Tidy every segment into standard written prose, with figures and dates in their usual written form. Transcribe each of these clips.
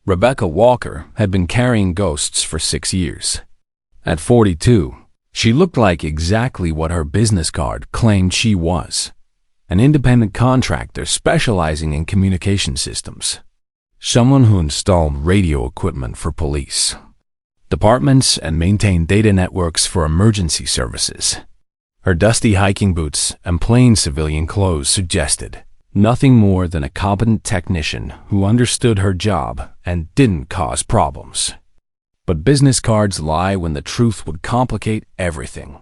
Rebecca Walker had been carrying ghosts for 6 years. At 42, she looked like exactly what her business card claimed she was: an independent contractor specializing in communication systems. Someone who installed radio equipment for police departments and maintained data networks for emergency services. Her dusty hiking boots and plain civilian clothes suggested nothing more than a competent technician who understood her job and didn't cause problems. But business cards lie when the truth would complicate everything.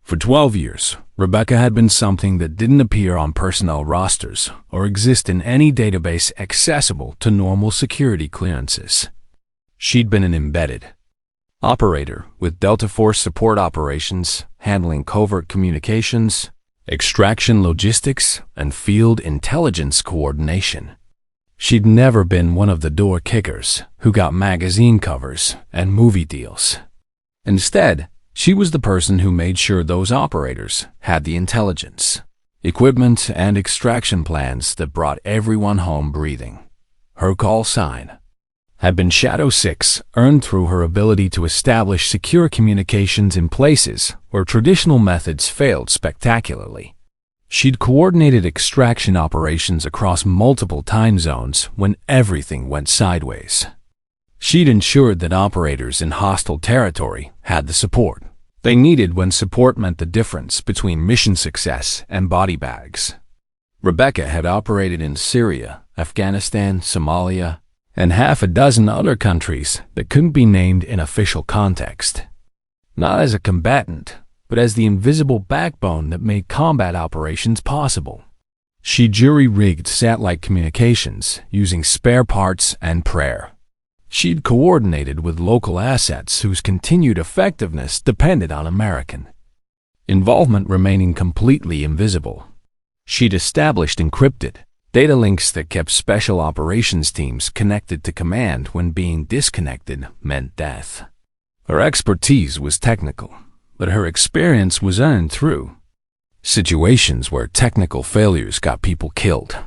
For 12 years, Rebecca had been something that didn't appear on personnel rosters or exist in any database accessible to normal security clearances. She'd been an embedded operator with Delta Force support operations, handling covert communications, extraction logistics, and field intelligence coordination. She'd never been one of the door kickers who got magazine covers and movie deals. Instead, she was the person who made sure those operators had the intelligence, equipment, and extraction plans that brought everyone home breathing. Her call sign had been Shadow 6, earned through her ability to establish secure communications in places where traditional methods failed spectacularly. She'd coordinated extraction operations across multiple time zones when everything went sideways. She'd ensured that operators in hostile territory had the support they needed when support meant the difference between mission success and body bags. Rebecca had operated in Syria, Afghanistan, Somalia, and half a dozen other countries that couldn't be named in official context. Not as a combatant, but as the invisible backbone that made combat operations possible. She jury-rigged satellite communications using spare parts and prayer. She'd coordinated with local assets whose continued effectiveness depended on American involvement remaining completely invisible. She'd established encrypted data links that kept special operations teams connected to command when being disconnected meant death. Her expertise was technical, but her experience was earned through situations where technical failures got people killed.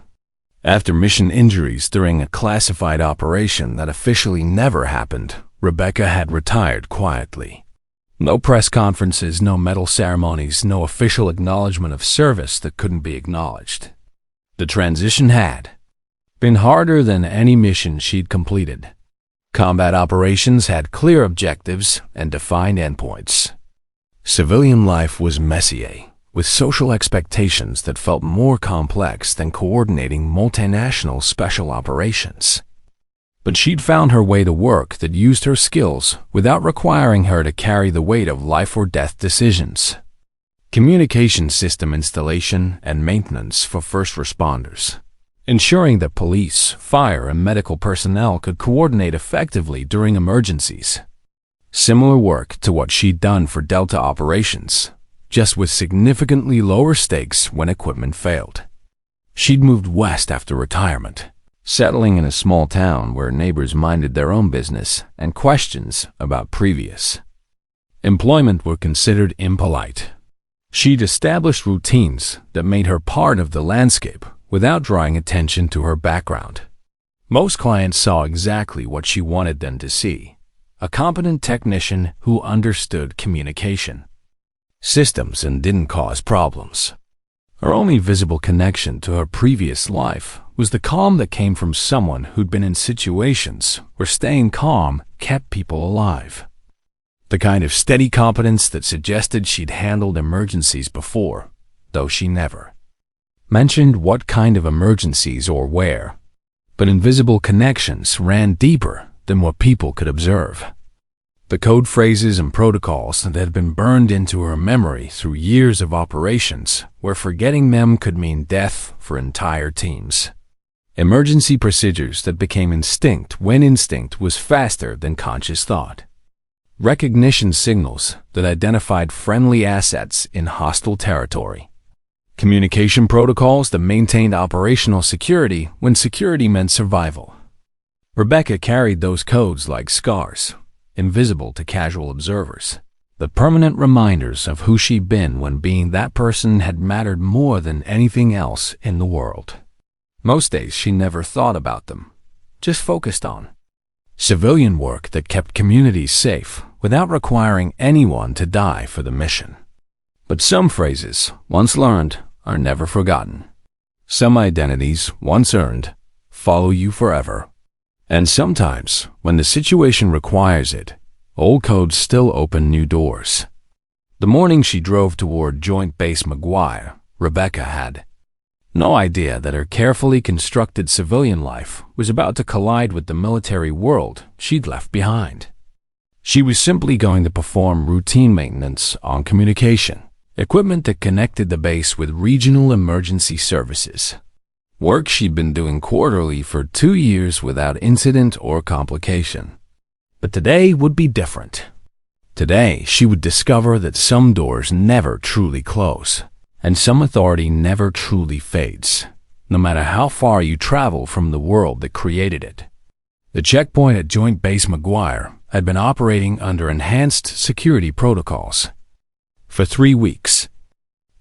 After mission injuries during a classified operation that officially never happened, Rebecca had retired quietly. No press conferences, no medal ceremonies, no official acknowledgement of service that couldn't be acknowledged. The transition had been harder than any mission she'd completed. Combat operations had clear objectives and defined endpoints. Civilian life was messier, with social expectations that felt more complex than coordinating multinational special operations. But she'd found her way to work that used her skills without requiring her to carry the weight of life or death decisions. Communication system installation and maintenance for first responders, ensuring that police, fire, and medical personnel could coordinate effectively during emergencies. Similar work to what she'd done for Delta operations, just with significantly lower stakes when equipment failed. She'd moved west after retirement, settling in a small town where neighbors minded their own business and questions about previous employment were considered impolite. She'd established routines that made her part of the landscape without drawing attention to her background. Most clients saw exactly what she wanted them to see: a competent technician who understood communication systems and didn't cause problems. Her only visible connection to her previous life was the calm that came from someone who'd been in situations where staying calm kept people alive. The kind of steady competence that suggested she'd handled emergencies before, though she never mentioned what kind of emergencies or where. But invisible connections ran deeper than what people could observe. The code phrases and protocols that had been burned into her memory through years of operations, where forgetting them could mean death for entire teams. Emergency procedures that became instinct when instinct was faster than conscious thought. Recognition signals that identified friendly assets in hostile territory. Communication protocols that maintained operational security when security meant survival. Rebecca carried those codes like scars, invisible to casual observers, the permanent reminders of who she'd been when being that person had mattered more than anything else in the world. Most days she never thought about them, just focused on civilian work that kept communities safe without requiring anyone to die for the mission. But some phrases, once learned, are never forgotten. Some identities, once earned, follow you forever. And sometimes, when the situation requires it, old codes still open new doors. The morning she drove toward Joint Base McGuire, Rebecca had no idea that her carefully constructed civilian life was about to collide with the military world she'd left behind. She was simply going to perform routine maintenance on communication, equipment that connected the base with regional emergency services. Work she'd been doing quarterly for 2 years without incident or complication. But today would be different. Today, she would discover that some doors never truly close, and some authority never truly fades, no matter how far you travel from the world that created it. The checkpoint at Joint Base McGuire had been operating under enhanced security protocols for 3 weeks.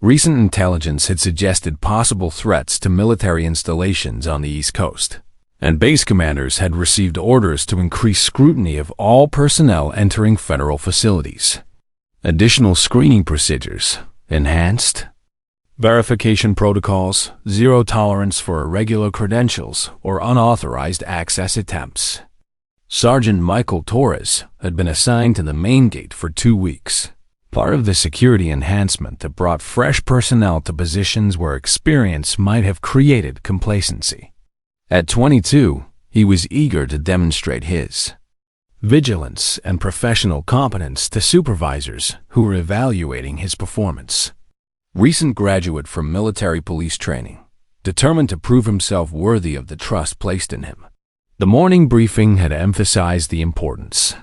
Recent intelligence had suggested possible threats to military installations on the East Coast, and base commanders had received orders to increase scrutiny of all personnel entering federal facilities. Additional screening procedures, enhanced verification protocols, zero tolerance for irregular credentials or unauthorized access attempts. Sergeant Michael Torres had been assigned to the main gate for 2 weeks, part of the security enhancement that brought fresh personnel to positions where experience might have created complacency. At 22, he was eager to demonstrate his vigilance and professional competence to supervisors who were evaluating his performance. Recent graduate from military police training, determined to prove himself worthy of the trust placed in him. The morning briefing had emphasized the importance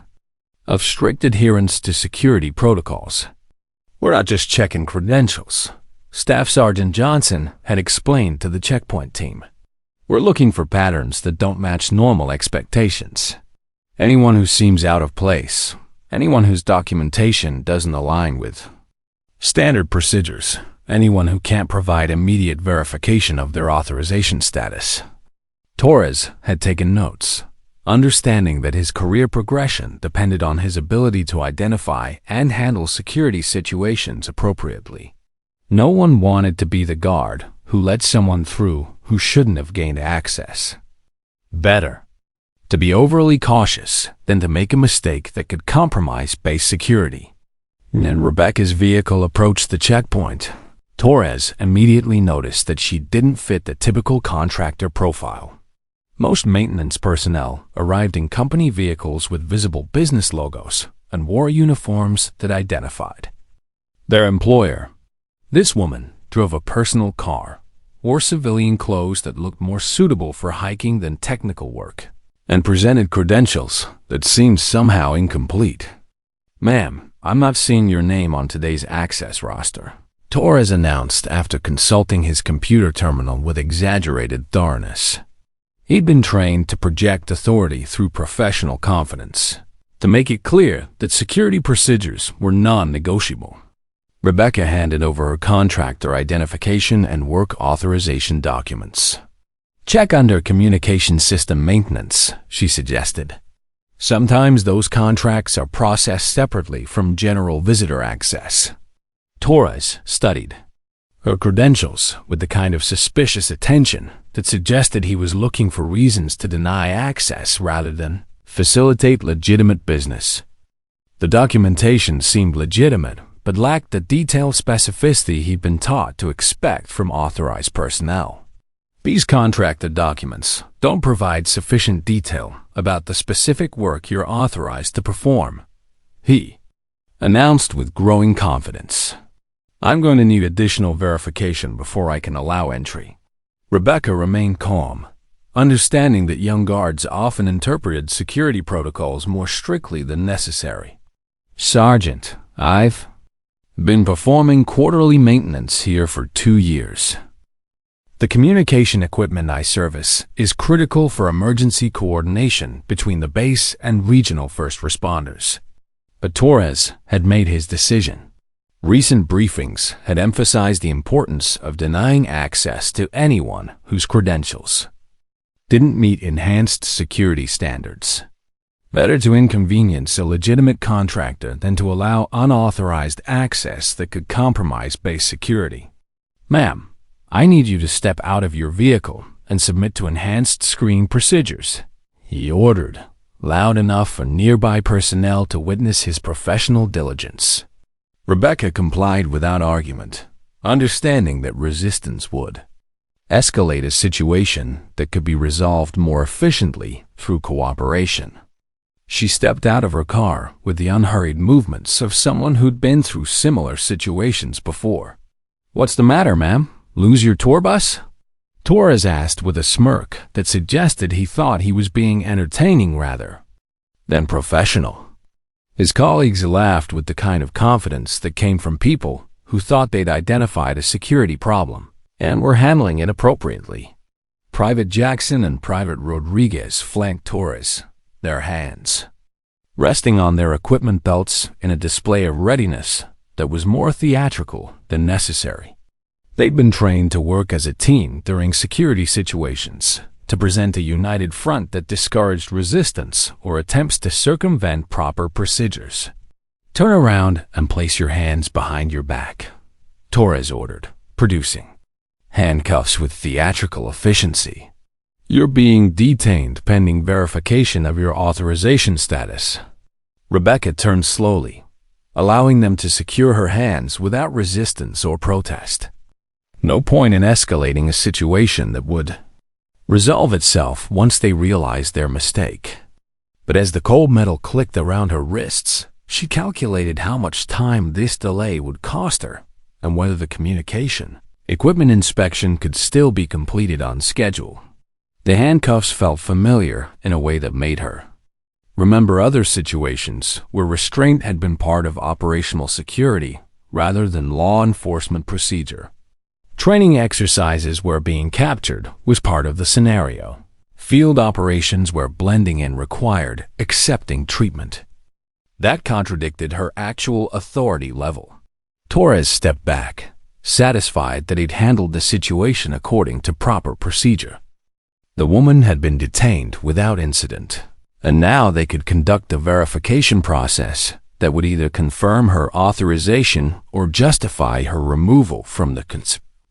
of strict adherence to security protocols. "We're not just checking credentials," Staff Sergeant Johnson had explained to the checkpoint team. "We're looking for patterns that don't match normal expectations. Anyone who seems out of place, anyone whose documentation doesn't align with standard procedures, anyone who can't provide immediate verification of their authorization status." Torres had taken notes, understanding that his career progression depended on his ability to identify and handle security situations appropriately. No one wanted to be the guard who let someone through who shouldn't have gained access. Better to be overly cautious than to make a mistake that could compromise base security. When Rebecca's vehicle approached the checkpoint, Torres immediately noticed that she didn't fit the typical contractor profile. Most maintenance personnel arrived in company vehicles with visible business logos and wore uniforms that identified their employer. This woman drove a personal car, wore civilian clothes that looked more suitable for hiking than technical work, and presented credentials that seemed somehow incomplete. "Ma'am, I'm not seeing your name on today's access roster," Torres announced after consulting his computer terminal with exaggerated thoroughness. He'd been trained to project authority through professional confidence, to make it clear that security procedures were non-negotiable. Rebecca handed over her contractor identification and work authorization documents. "Check under communication system maintenance," she suggested. "Sometimes those contracts are processed separately from general visitor access." Torres studied her credentials with the kind of suspicious attention that suggested he was looking for reasons to deny access rather than facilitate legitimate business. The documentation seemed legitimate, but lacked the detailed specificity he'd been taught to expect from authorized personnel. These contractor documents don't provide sufficient detail about the specific work you're authorized to perform, he announced with growing confidence. "I'm going to need additional verification before I can allow entry." Rebecca remained calm, understanding that young guards often interpreted security protocols more strictly than necessary. "Sergeant, I've been performing quarterly maintenance here for 2 years. The communication equipment I service is critical for emergency coordination between the base and regional first responders." But Torres had made his decision. Recent briefings had emphasized the importance of denying access to anyone whose credentials didn't meet enhanced security standards. Better to inconvenience a legitimate contractor than to allow unauthorized access that could compromise base security. Ma'am, I need you to step out of your vehicle and submit to enhanced screening procedures, he ordered, loud enough for nearby personnel to witness his professional diligence. Rebecca complied without argument, understanding that resistance would escalate a situation that could be resolved more efficiently through cooperation. She stepped out of her car with the unhurried movements of someone who'd been through similar situations before. "What's the matter, ma'am? Lose your tour bus?" Torres asked with a smirk that suggested he thought he was being entertaining rather than professional. His colleagues laughed with the kind of confidence that came from people who thought they'd identified a security problem and were handling it appropriately. Private Jackson and Private Rodriguez flanked Torres, their hands resting on their equipment belts in a display of readiness that was more theatrical than necessary. They'd been trained to work as a team during security situations, to present a united front that discouraged resistance or attempts to circumvent proper procedures. "Turn around and place your hands behind your back," Torres ordered, producing handcuffs with theatrical efficiency. "You're being detained pending verification of your authorization status." Rebecca turned slowly, allowing them to secure her hands without resistance or protest. No point in escalating a situation that would resolve itself once they realized their mistake. But as the cold metal clicked around her wrists, she calculated how much time this delay would cost her and whether the communication equipment inspection could still be completed on schedule. The handcuffs felt familiar in a way that made her remember other situations where restraint had been part of operational security rather than law enforcement procedure. Training exercises where being captured was part of the scenario. Field operations where blending in required accepting treatment. That contradicted her actual authority level. Torres stepped back, satisfied that he'd handled the situation according to proper procedure. The woman had been detained without incident, and now they could conduct a verification process that would either confirm her authorization or justify her removal from the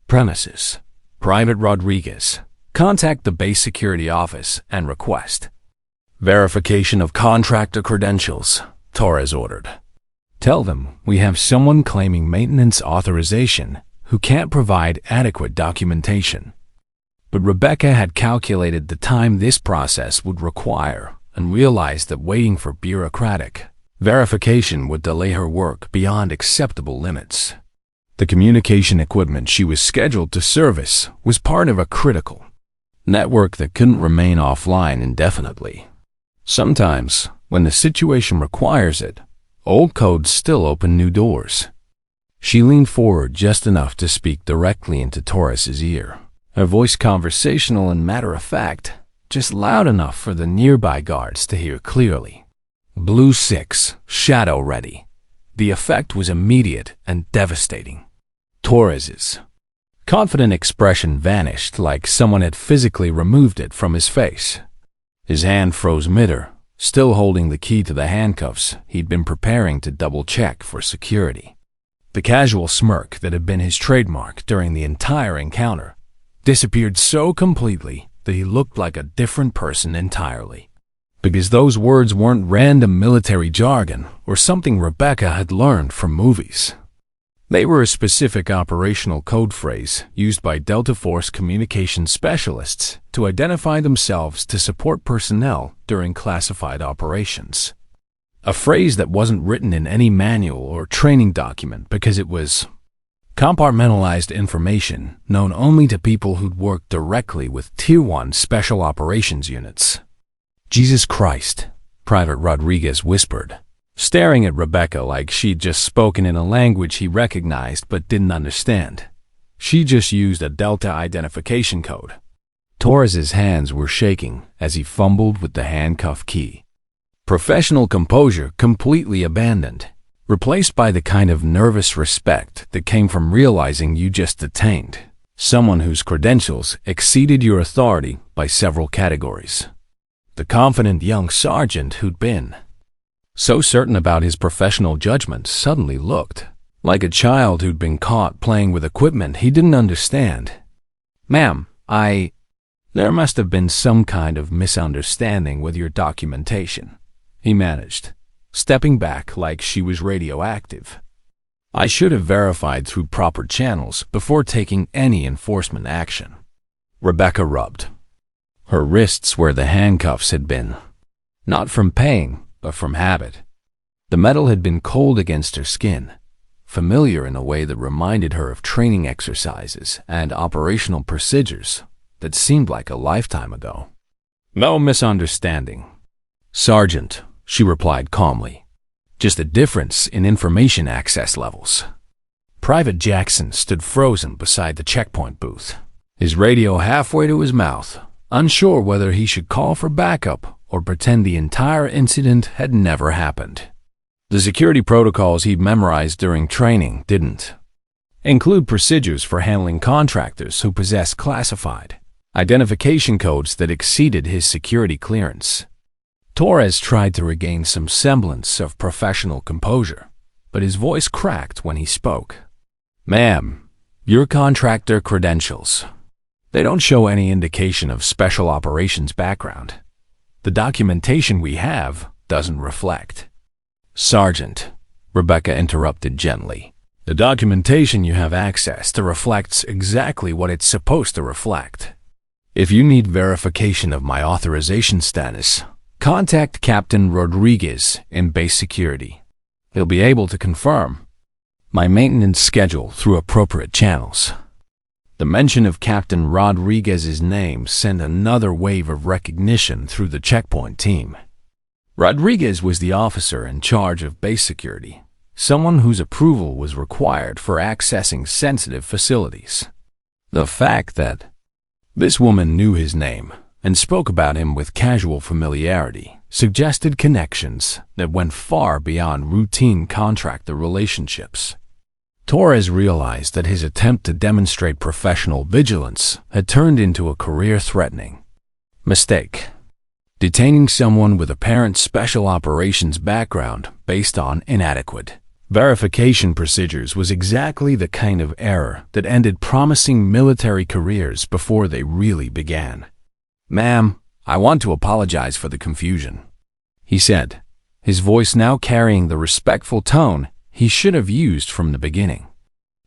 premises. Private Rodriguez, contact the base security office and request verification of contractor credentials, Torres ordered. Tell them we have someone claiming maintenance authorization who can't provide adequate documentation. But Rebecca had calculated the time this process would require and realized that waiting for bureaucratic verification would delay her work beyond acceptable limits. The communication equipment she was scheduled to service was part of a critical network that couldn't remain offline indefinitely. Sometimes, when the situation requires it, old codes still open new doors. She leaned forward just enough to speak directly into Torres's ear, her voice conversational and matter-of-fact, just loud enough for the nearby guards to hear clearly. Blue 6, shadow ready. The effect was immediate and devastating. Torres's confident expression vanished like someone had physically removed it from his face. His hand froze mid-air, still holding the key to the handcuffs he'd been preparing to double-check for security. The casual smirk that had been his trademark during the entire encounter disappeared so completely that he looked like a different person entirely. Because those words weren't random military jargon or something Rebecca had learned from movies. They were a specific operational code phrase used by Delta Force communication specialists to identify themselves to support personnel during classified operations. A phrase that wasn't written in any manual or training document because it was compartmentalized information known only to people who'd worked directly with Tier 1 Special Operations units. "Jesus Christ," Private Rodriguez whispered, staring at Rebecca like she'd just spoken in a language he recognized but didn't understand. She just used a Delta identification code. Torres's hands were shaking as he fumbled with the handcuff key. Professional composure completely abandoned, replaced by the kind of nervous respect that came from realizing you just detained someone whose credentials exceeded your authority by several categories. The confident young sergeant who'd been so certain about his professional judgment suddenly looked like a child who'd been caught playing with equipment he didn't understand. "Ma'am, there must have been some kind of misunderstanding with your documentation," he managed, stepping back like she was radioactive. "I should have verified through proper channels before taking any enforcement action." Rebecca rubbed her wrists where the handcuffs had been, not from pain, but from habit. The metal had been cold against her skin, familiar in a way that reminded her of training exercises and operational procedures that seemed like a lifetime ago. "No misunderstanding, Sergeant," she replied calmly. "Just a difference in information access levels." Private Jackson stood frozen beside the checkpoint booth, his radio halfway to his mouth, unsure whether he should call for backup or pretend the entire incident had never happened. The security protocols he'd memorized during training didn't include procedures for handling contractors who possessed classified identification codes that exceeded his security clearance. Torres tried to regain some semblance of professional composure, but his voice cracked when he spoke. "Ma'am, your contractor credentials, they don't show any indication of special operations background. The documentation we have doesn't reflect." "Sergeant," Rebecca interrupted gently, "the documentation you have access to reflects exactly what it's supposed to reflect. If you need verification of my authorization status, contact Captain Rodriguez in base security. He'll be able to confirm my maintenance schedule through appropriate channels." The mention of Captain Rodriguez's name sent another wave of recognition through the checkpoint team. Rodriguez was the officer in charge of base security, someone whose approval was required for accessing sensitive facilities. The fact that this woman knew his name and spoke about him with casual familiarity suggested connections that went far beyond routine contractor relationships. Torres realized that his attempt to demonstrate professional vigilance had turned into a career-threatening mistake. Detaining someone with apparent special operations background based on inadequate verification procedures was exactly the kind of error that ended promising military careers before they really began. "Ma'am, I want to apologize for the confusion," he said, his voice now carrying the respectful tone he should have used from the beginning.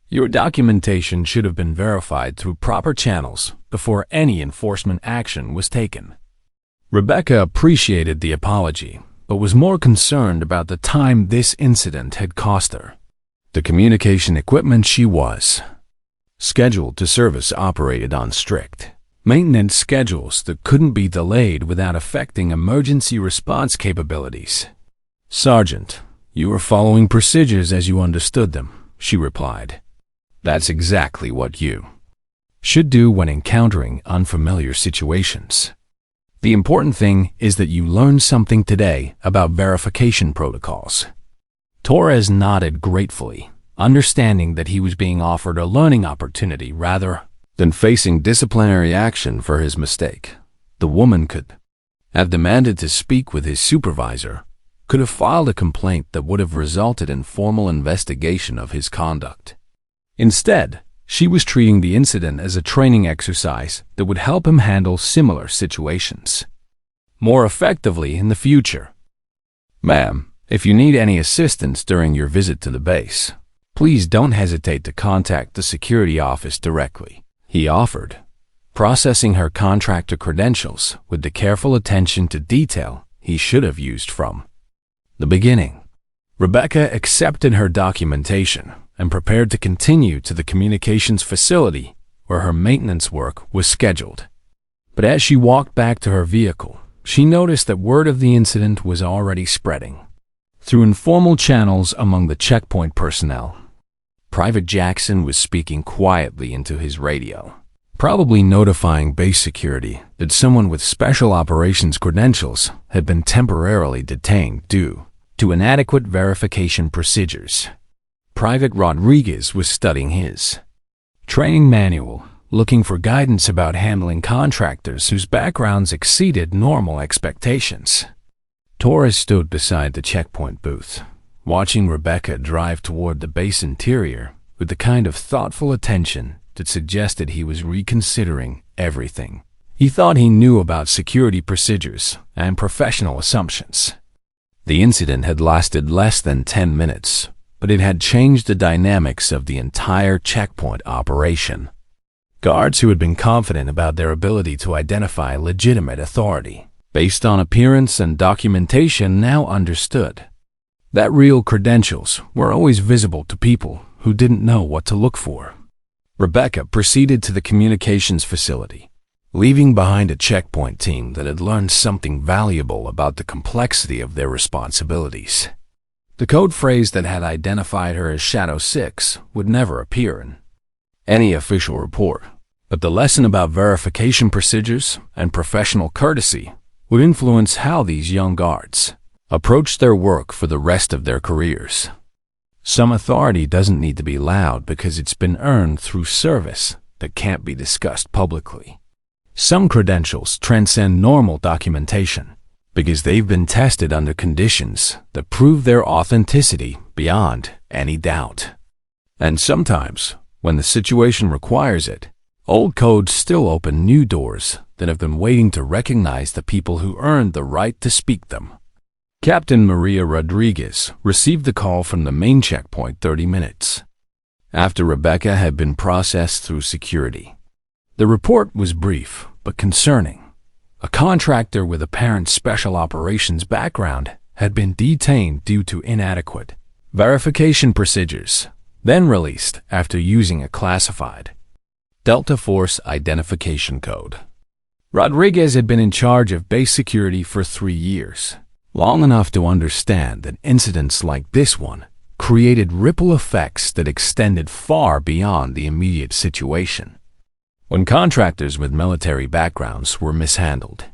"Your documentation should have been verified through proper channels before any enforcement action was taken." Rebecca appreciated the apology, but was more concerned about the time this incident had cost her. The communication equipment she was scheduled to service operated on strict maintenance schedules that couldn't be delayed without affecting emergency response capabilities. "Sergeant, you are following procedures as you understood them," she replied. "That's exactly what you should do when encountering unfamiliar situations. The important thing is that you learned something today about verification protocols." Torres nodded gratefully, understanding that he was being offered a learning opportunity rather than facing disciplinary action for his mistake. The woman could have demanded to speak with his supervisor, could have filed a complaint that would have resulted in formal investigation of his conduct. Instead, she was treating the incident as a training exercise that would help him handle similar situations more effectively in the future. "Ma'am, if you need any assistance during your visit to the base, please don't hesitate to contact the security office directly," he offered, processing her contractor credentials with the careful attention to detail he should have used from the beginning. Rebecca accepted her documentation and prepared to continue to the communications facility where her maintenance work was scheduled. But as she walked back to her vehicle, she noticed that word of the incident was already spreading through informal channels among the checkpoint personnel. Private Jackson was speaking quietly into his radio, probably notifying base security that someone with special operations credentials had been temporarily detained due to inadequate verification procedures. Private Rodriguez was studying his training manual looking for guidance about handling contractors whose backgrounds exceeded normal expectations. Torres stood beside the checkpoint booth, watching Rebecca drive toward the base interior with the kind of thoughtful attention that suggested he was reconsidering everything. He thought he knew about security procedures and professional assumptions. The incident had lasted less than 10 minutes, but it had changed the dynamics of the entire checkpoint operation. Guards who had been confident about their ability to identify legitimate authority based on appearance and documentation now understood that real credentials were always visible to people who didn't know what to look for. Rebecca proceeded to the communications facility, leaving behind a checkpoint team that had learned something valuable about the complexity of their responsibilities. The code phrase that had identified her as Shadow 6 would never appear in any official report, but the lesson about verification procedures and professional courtesy would influence how these young guards approached their work for the rest of their careers. Some authority doesn't need to be loud because it's been earned through service that can't be discussed publicly. Some credentials transcend normal documentation because they've been tested under conditions that prove their authenticity beyond any doubt. And sometimes, when the situation requires it, old codes still open new doors that have been waiting to recognize the people who earned the right to speak them. Captain Maria Rodriguez received the call from the main checkpoint 30 minutes after Rebecca had been processed through security. The report was brief but concerning. A contractor with apparent special operations background had been detained due to inadequate verification procedures, then released after using a classified Delta Force identification code. Rodriguez had been in charge of base security for 3 years, long enough to understand that incidents like this one created ripple effects that extended far beyond the immediate situation. When contractors with military backgrounds were mishandled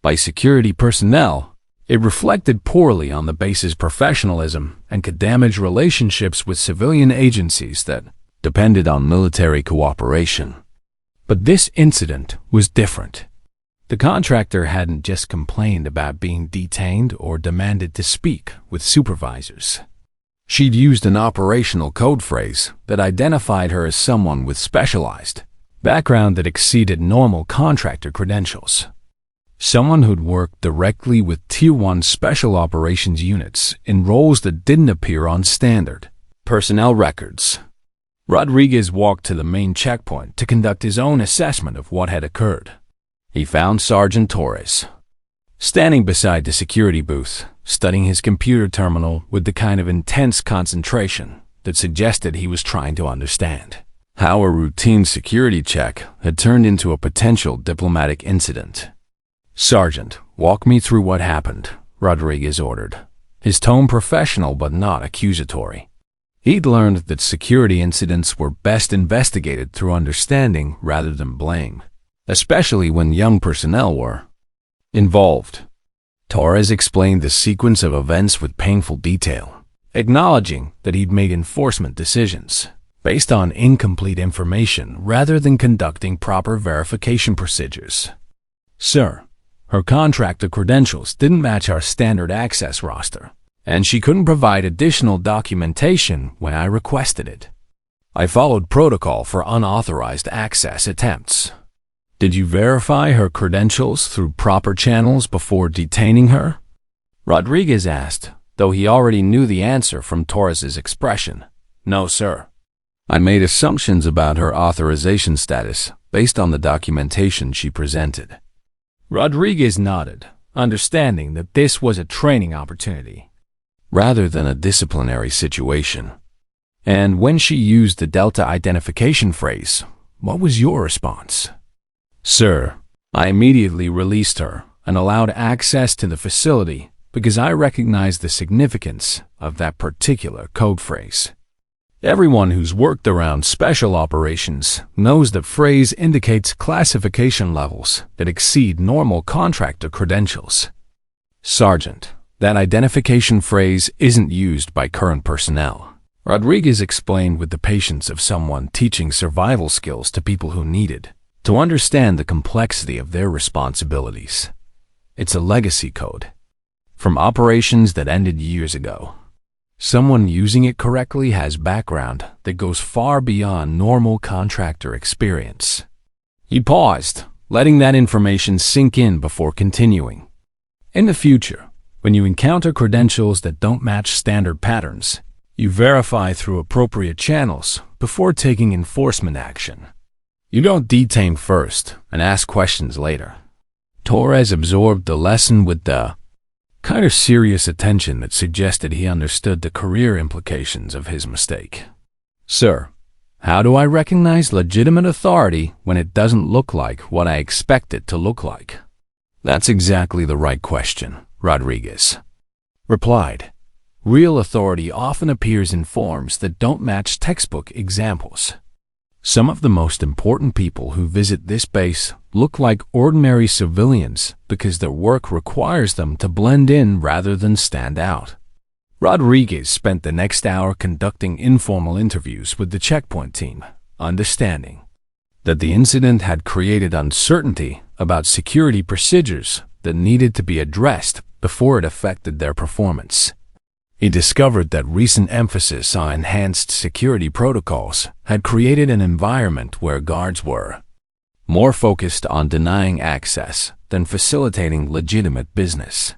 by security personnel, it reflected poorly on the base's professionalism and could damage relationships with civilian agencies that depended on military cooperation. But this incident was different. The contractor hadn't just complained about being detained or demanded to speak with supervisors. She'd used an operational code phrase that identified her as someone with specialized background that exceeded normal contractor credentials. Someone who'd worked directly with Tier 1 special operations units in roles that didn't appear on standard personnel records. Rodriguez walked to the main checkpoint to conduct his own assessment of what had occurred. He found Sergeant Torres standing beside the security booth, studying his computer terminal with the kind of intense concentration that suggested he was trying to understand how a routine security check had turned into a potential diplomatic incident. "Sergeant, walk me through what happened," Rodriguez ordered, his tone professional but not accusatory. He'd learned that security incidents were best investigated through understanding rather than blame, especially when young personnel were involved. Torres explained the sequence of events with painful detail, acknowledging that he'd made enforcement decisions based on incomplete information rather than conducting proper verification procedures. "Sir, her contractor credentials didn't match our standard access roster, and she couldn't provide additional documentation when I requested it. I followed protocol for unauthorized access attempts." "Did you verify her credentials through proper channels before detaining her?" Rodriguez asked, though he already knew the answer from Torres's expression. "No, sir. I made assumptions about her authorization status based on the documentation she presented." Rodriguez nodded, understanding that this was a training opportunity rather than a disciplinary situation. "And when she used the Delta identification phrase, what was your response?" "Sir, I immediately released her and allowed access to the facility because I recognized the significance of that particular code phrase. Everyone who's worked around special operations knows that phrase indicates classification levels that exceed normal contractor credentials." "Sergeant, that identification phrase isn't used by current personnel. Rodriguez explained with the patience of someone teaching survival skills to people who needed to understand the complexity of their responsibilities. It's a legacy code from operations that ended years ago. Someone using it correctly has background that goes far beyond normal contractor experience. He paused, letting that information sink in before continuing. In the future, when you encounter credentials that don't match standard patterns, you verify through appropriate channels before taking enforcement action. You don't detain first and ask questions later. Torres absorbed the lesson with the kind of serious attention that suggested he understood the career implications of his mistake. Sir, how do I recognize legitimate authority when it doesn't look like what I expect it to look like? That's exactly the right question, Rodriguez replied. Real authority often appears in forms that don't match textbook examples. Some of the most important people who visit this base look like ordinary civilians because their work requires them to blend in rather than stand out. Rodriguez spent the next hour conducting informal interviews with the checkpoint team, understanding that the incident had created uncertainty about security procedures that needed to be addressed before it affected their performance. He discovered that recent emphasis on enhanced security protocols had created an environment where guards were more focused on denying access than facilitating legitimate business.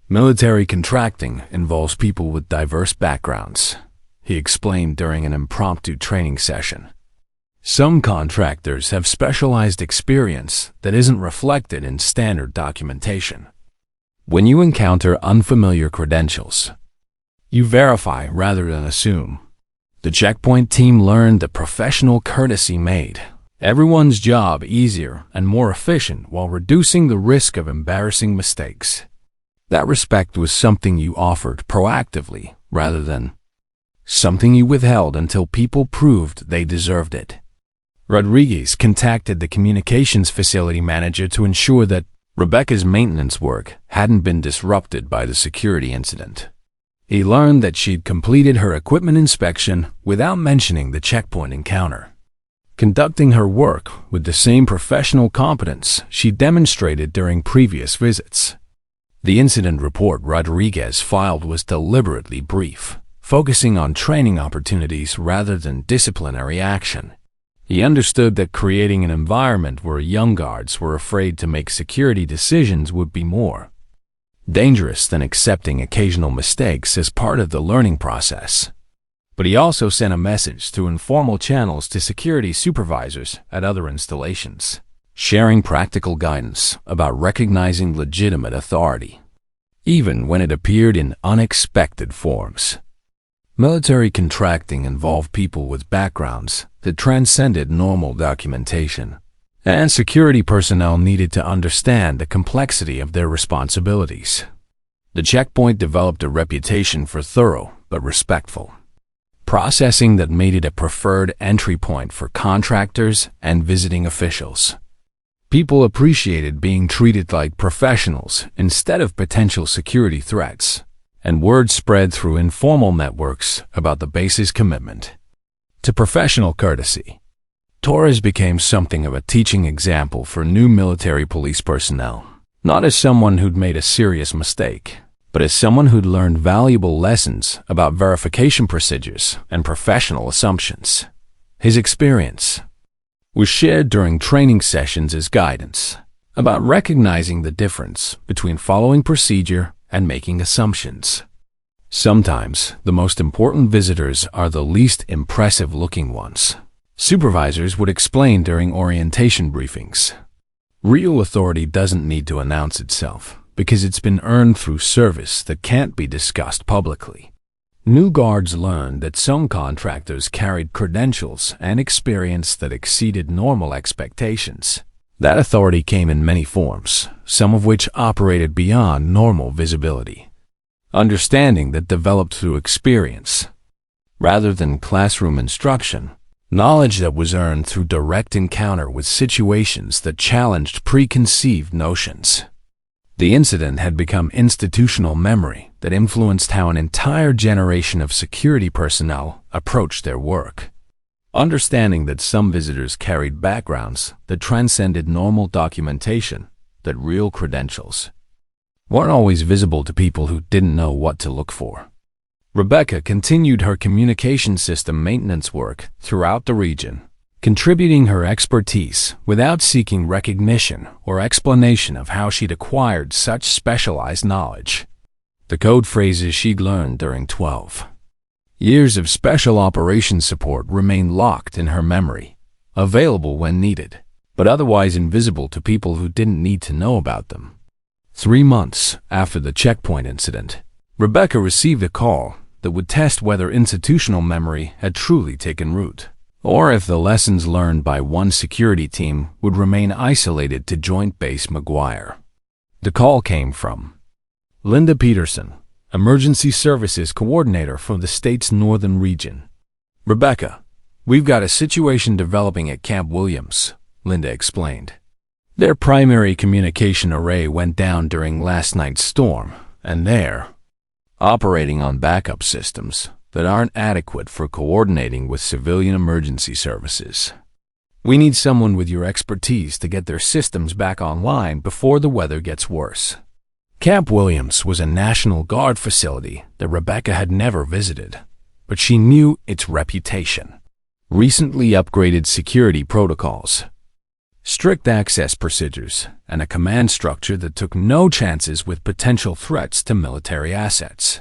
Military contracting involves people with diverse backgrounds, he explained during an impromptu training session. Some contractors have specialized experience that isn't reflected in standard documentation. When you encounter unfamiliar credentials, you verify rather than assume. The checkpoint team learned that professional courtesy made everyone's job easier and more efficient while reducing the risk of embarrassing mistakes. That respect was something you offered proactively rather than something you withheld until people proved they deserved it. Rodriguez contacted the communications facility manager to ensure that Rebecca's maintenance work hadn't been disrupted by the security incident. He learned that she'd completed her equipment inspection without mentioning the checkpoint encounter, conducting her work with the same professional competence she demonstrated during previous visits. The incident report Rodriguez filed was deliberately brief, focusing on training opportunities rather than disciplinary action. He understood that creating an environment where young guards were afraid to make security decisions would be more dangerous than accepting occasional mistakes as part of the learning process. But he also sent a message through informal channels to security supervisors at other installations, sharing practical guidance about recognizing legitimate authority, even when it appeared in unexpected forms. Military contracting involved people with backgrounds that transcended normal documentation, and security personnel needed to understand the complexity of their responsibilities. The checkpoint developed a reputation for thorough but respectful processing that made it a preferred entry point for contractors and visiting officials. People appreciated being treated like professionals instead of potential security threats, and word spread through informal networks about the base's commitment to professional courtesy. Torres became something of a teaching example for new military police personnel, not as someone who'd made a serious mistake, but as someone who'd learned valuable lessons about verification procedures and professional assumptions. His experience was shared during training sessions as guidance about recognizing the difference between following procedure and making assumptions. Sometimes the most important visitors are the least impressive-looking ones, supervisors would explain during orientation briefings. Real authority doesn't need to announce itself because it's been earned through service that can't be discussed publicly. New guards learned that some contractors carried credentials and experience that exceeded normal expectations. That authority came in many forms, some of which operated beyond normal visibility. Understanding that developed through experience, rather than classroom instruction. Knowledge that was earned through direct encounter with situations that challenged preconceived notions. The incident had become institutional memory, that influenced how an entire generation of security personnel approached their work. Understanding that some visitors carried backgrounds that transcended normal documentation, that real credentials weren't always visible to people who didn't know what to look for. Rebecca continued her communication system maintenance work throughout the region, contributing her expertise without seeking recognition or explanation of how she'd acquired such specialized knowledge. The code phrases she'd learned during 12 years of special operations support remained locked in her memory, available when needed, but otherwise invisible to people who didn't need to know about them. 3 months after the checkpoint incident, Rebecca received a call that would test whether institutional memory had truly taken root, or if the lessons learned by one security team would remain isolated to Joint Base McGuire. The call came from Linda Peterson, Emergency Services Coordinator for the state's northern region. "Rebecca, we've got a situation developing at Camp Williams," Linda explained. "Their primary communication array went down during last night's storm, and they're operating on backup systems that aren't adequate for coordinating with civilian emergency services. We need someone with your expertise to get their systems back online before the weather gets worse." Camp Williams was a National Guard facility that Rebecca had never visited, but she knew its reputation. Recently upgraded security protocols, strict access procedures, and a command structure that took no chances with potential threats to military assets.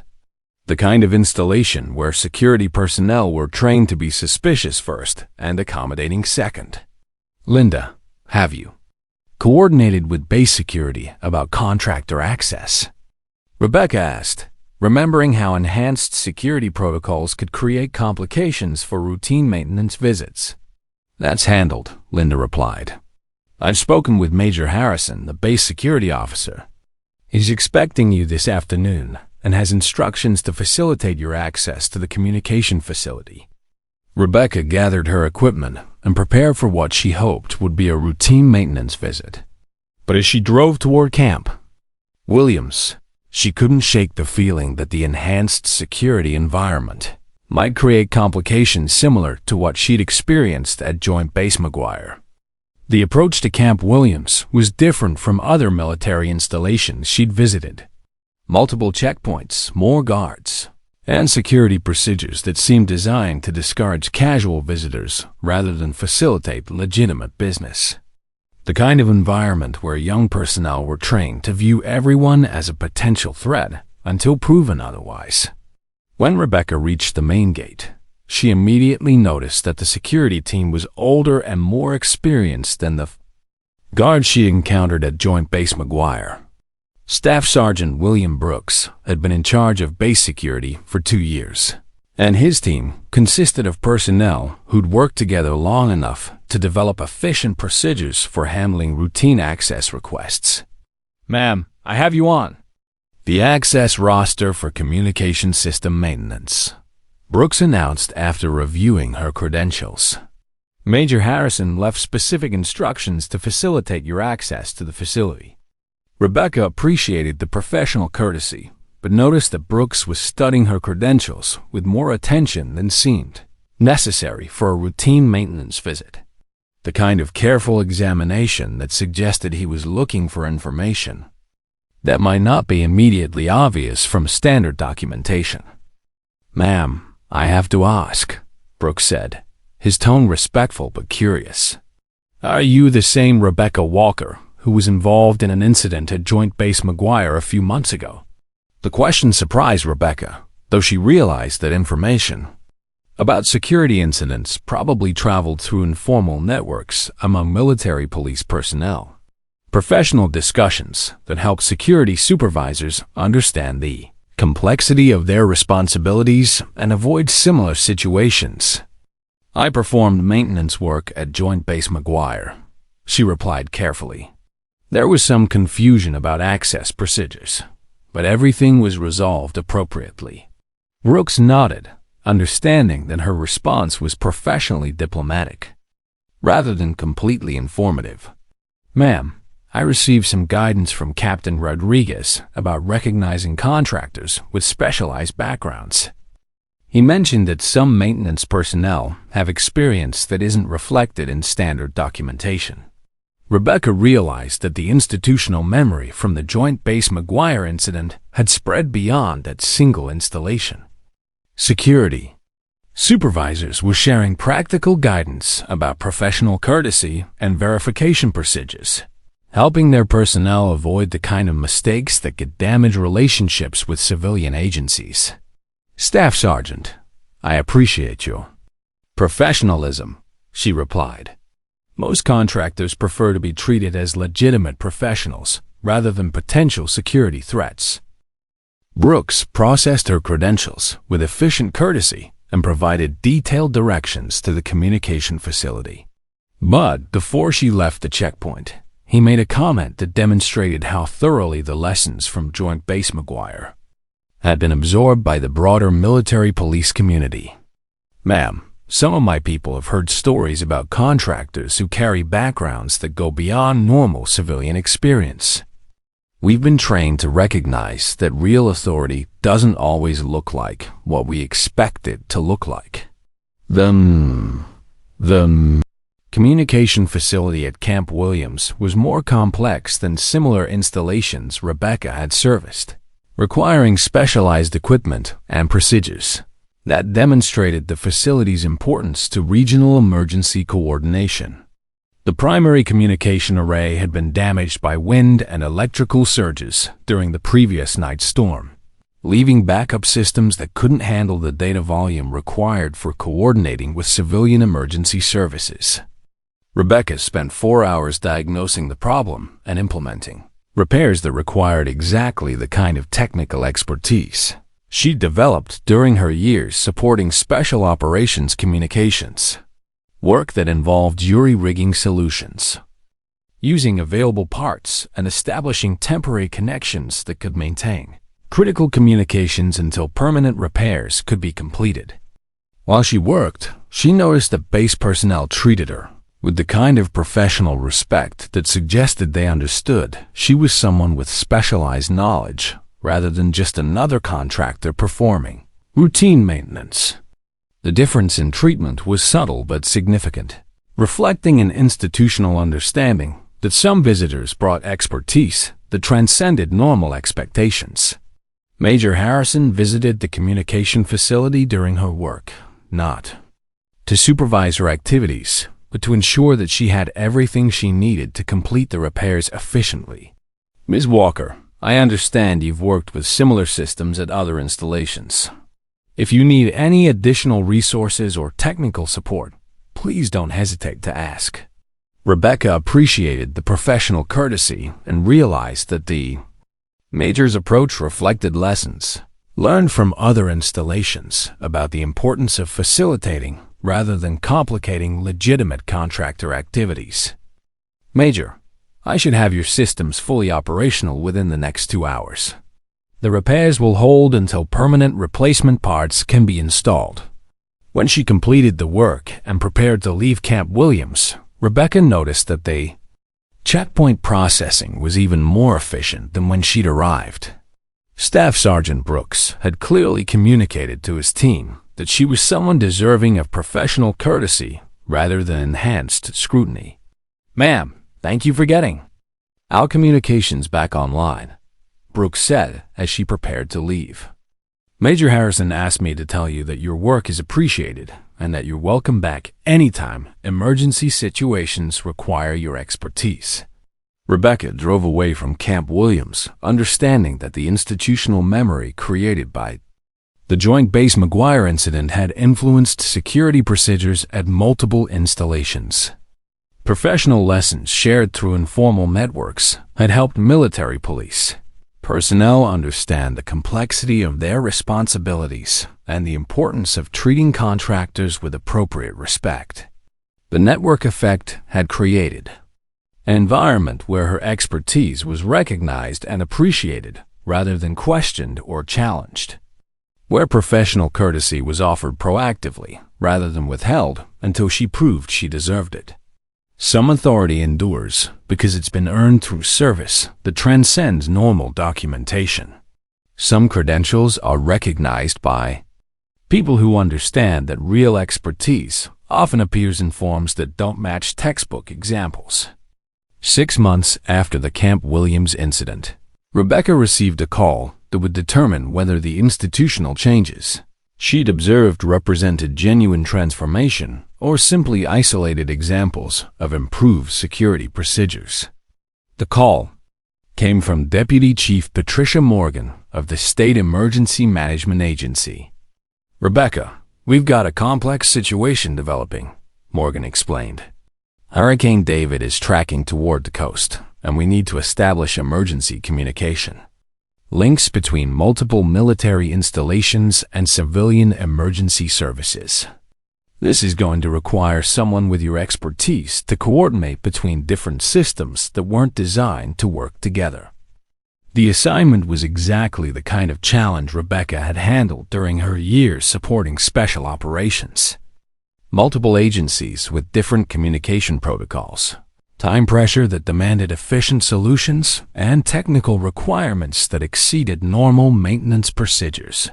The kind of installation where security personnel were trained to be suspicious first and accommodating second. "Linda, have you coordinated with base security about contractor access?" Rebecca asked, remembering how enhanced security protocols could create complications for routine maintenance visits. "That's handled," Linda replied. "I've spoken with Major Harrison, the base security officer. He's expecting you this afternoon and has instructions to facilitate your access to the communication facility." Rebecca gathered her equipment and prepared for what she hoped would be a routine maintenance visit. But as she drove toward Camp Williams, she couldn't shake the feeling that the enhanced security environment might create complications similar to what she'd experienced at Joint Base McGuire. The approach to Camp Williams was different from other military installations she'd visited. Multiple checkpoints, more guards, and security procedures that seemed designed to discourage casual visitors rather than facilitate legitimate business. The kind of environment where young personnel were trained to view everyone as a potential threat until proven otherwise. When Rebecca reached the main gate, she immediately noticed that the security team was older and more experienced than the guards she encountered at Joint Base McGuire. Staff Sergeant William Brooks had been in charge of base security for 2 years, and his team consisted of personnel who'd worked together long enough to develop efficient procedures for handling routine access requests. "Ma'am, I have you on the access roster for communication system maintenance," Brooks announced after reviewing her credentials. "Major Harrison left specific instructions to facilitate your access to the facility." Rebecca appreciated the professional courtesy, but noticed that Brooks was studying her credentials with more attention than seemed necessary for a routine maintenance visit. The kind of careful examination that suggested he was looking for information that might not be immediately obvious from standard documentation. "Ma'am, I have to ask," Brooks said, his tone respectful but curious. "Are you the same Rebecca Walker who was involved in an incident at Joint Base McGuire a few months ago?" The question surprised Rebecca, though she realized that information about security incidents probably traveled through informal networks among military police personnel. Professional discussions that help security supervisors understand the complexity of their responsibilities and avoid similar situations. "I performed maintenance work at Joint Base McGuire," she replied carefully. "There was some confusion about access procedures, but everything was resolved appropriately." Brooks nodded, understanding that her response was professionally diplomatic, rather than completely informative. "Ma'am, I received some guidance from Captain Rodriguez about recognizing contractors with specialized backgrounds. He mentioned that some maintenance personnel have experience that isn't reflected in standard documentation. Rebecca realized that the institutional memory from the Joint Base McGuire incident had spread beyond that single installation. Security. Supervisors were sharing practical guidance about professional courtesy and verification procedures, helping their personnel avoid the kind of mistakes that could damage relationships with civilian agencies. Staff Sergeant, I appreciate you. Professionalism, she replied. Most contractors prefer to be treated as legitimate professionals rather than potential security threats. Brooks processed her credentials with efficient courtesy and provided detailed directions to the communication facility. But before she left the checkpoint, he made a comment that demonstrated how thoroughly the lessons from Joint Base McGuire had been absorbed by the broader military police community. Ma'am, some of my people have heard stories about contractors who carry backgrounds that go beyond normal civilian experience. We've been trained to recognize that real authority doesn't always look like what we expect it to look like. The communication facility at Camp Williams was more complex than similar installations Rebecca had serviced, requiring specialized equipment and procedures that demonstrated the facility's importance to regional emergency coordination. The primary communication array had been damaged by wind and electrical surges during the previous night's storm, leaving backup systems that couldn't handle the data volume required for coordinating with civilian emergency services. Rebecca spent 4 hours diagnosing the problem and implementing repairs that required exactly the kind of technical expertise she developed during her years supporting special operations communications, work that involved jury-rigging solutions, using available parts and establishing temporary connections that could maintain critical communications until permanent repairs could be completed. While she worked, she noticed that base personnel treated her with the kind of professional respect that suggested they understood she was someone with specialized knowledge rather than just another contractor performing routine maintenance. The difference in treatment was subtle but significant, reflecting an institutional understanding that some visitors brought expertise that transcended normal expectations. Major Harrison visited the communication facility during her work, not to supervise her activities, but to ensure that she had everything she needed to complete the repairs efficiently. Ms. Walker, I understand you've worked with similar systems at other installations. If you need any additional resources or technical support, please don't hesitate to ask. Rebecca appreciated the professional courtesy and realized that the Major's approach reflected lessons learned from other installations about the importance of facilitating rather than complicating legitimate contractor activities. Major, I should have your systems fully operational within the next 2 hours. The repairs will hold until permanent replacement parts can be installed. When she completed the work and prepared to leave Camp Williams, Rebecca noticed that the checkpoint processing was even more efficient than when she'd arrived. Staff Sergeant Brooks had clearly communicated to his team that she was someone deserving of professional courtesy rather than enhanced scrutiny. Ma'am, thank you for getting our communications back online, Brooks said as she prepared to leave. Major Harrison asked me to tell you that your work is appreciated and that you're welcome back anytime emergency situations require your expertise. Rebecca drove away from Camp Williams, understanding that the institutional memory created by the Joint Base McGuire incident had influenced security procedures at multiple installations. Professional lessons shared through informal networks had helped military police personnel understand the complexity of their responsibilities and the importance of treating contractors with appropriate respect. The network effect had created an environment where her expertise was recognized and appreciated rather than questioned or challenged, where professional courtesy was offered proactively rather than withheld until she proved she deserved it. Some authority endures because it's been earned through service that transcends normal documentation. Some credentials are recognized by people who understand that real expertise often appears in forms that don't match textbook examples. 6 months after the Camp Williams incident, Rebecca received a call that would determine whether the institutional changes she'd observed represented genuine transformation or simply isolated examples of improved security procedures. The call came from Deputy Chief Patricia Morgan of the State Emergency Management Agency. "Rebecca, we've got a complex situation developing," Morgan explained. "Hurricane David is tracking toward the coast, and we need to establish emergency communication. Links between multiple military installations and civilian emergency services. This is going to require someone with your expertise to coordinate between different systems that weren't designed to work together." The assignment was exactly the kind of challenge Rebecca had handled during her years supporting special operations. Multiple agencies with different communication protocols, time pressure that demanded efficient solutions, and technical requirements that exceeded normal maintenance procedures.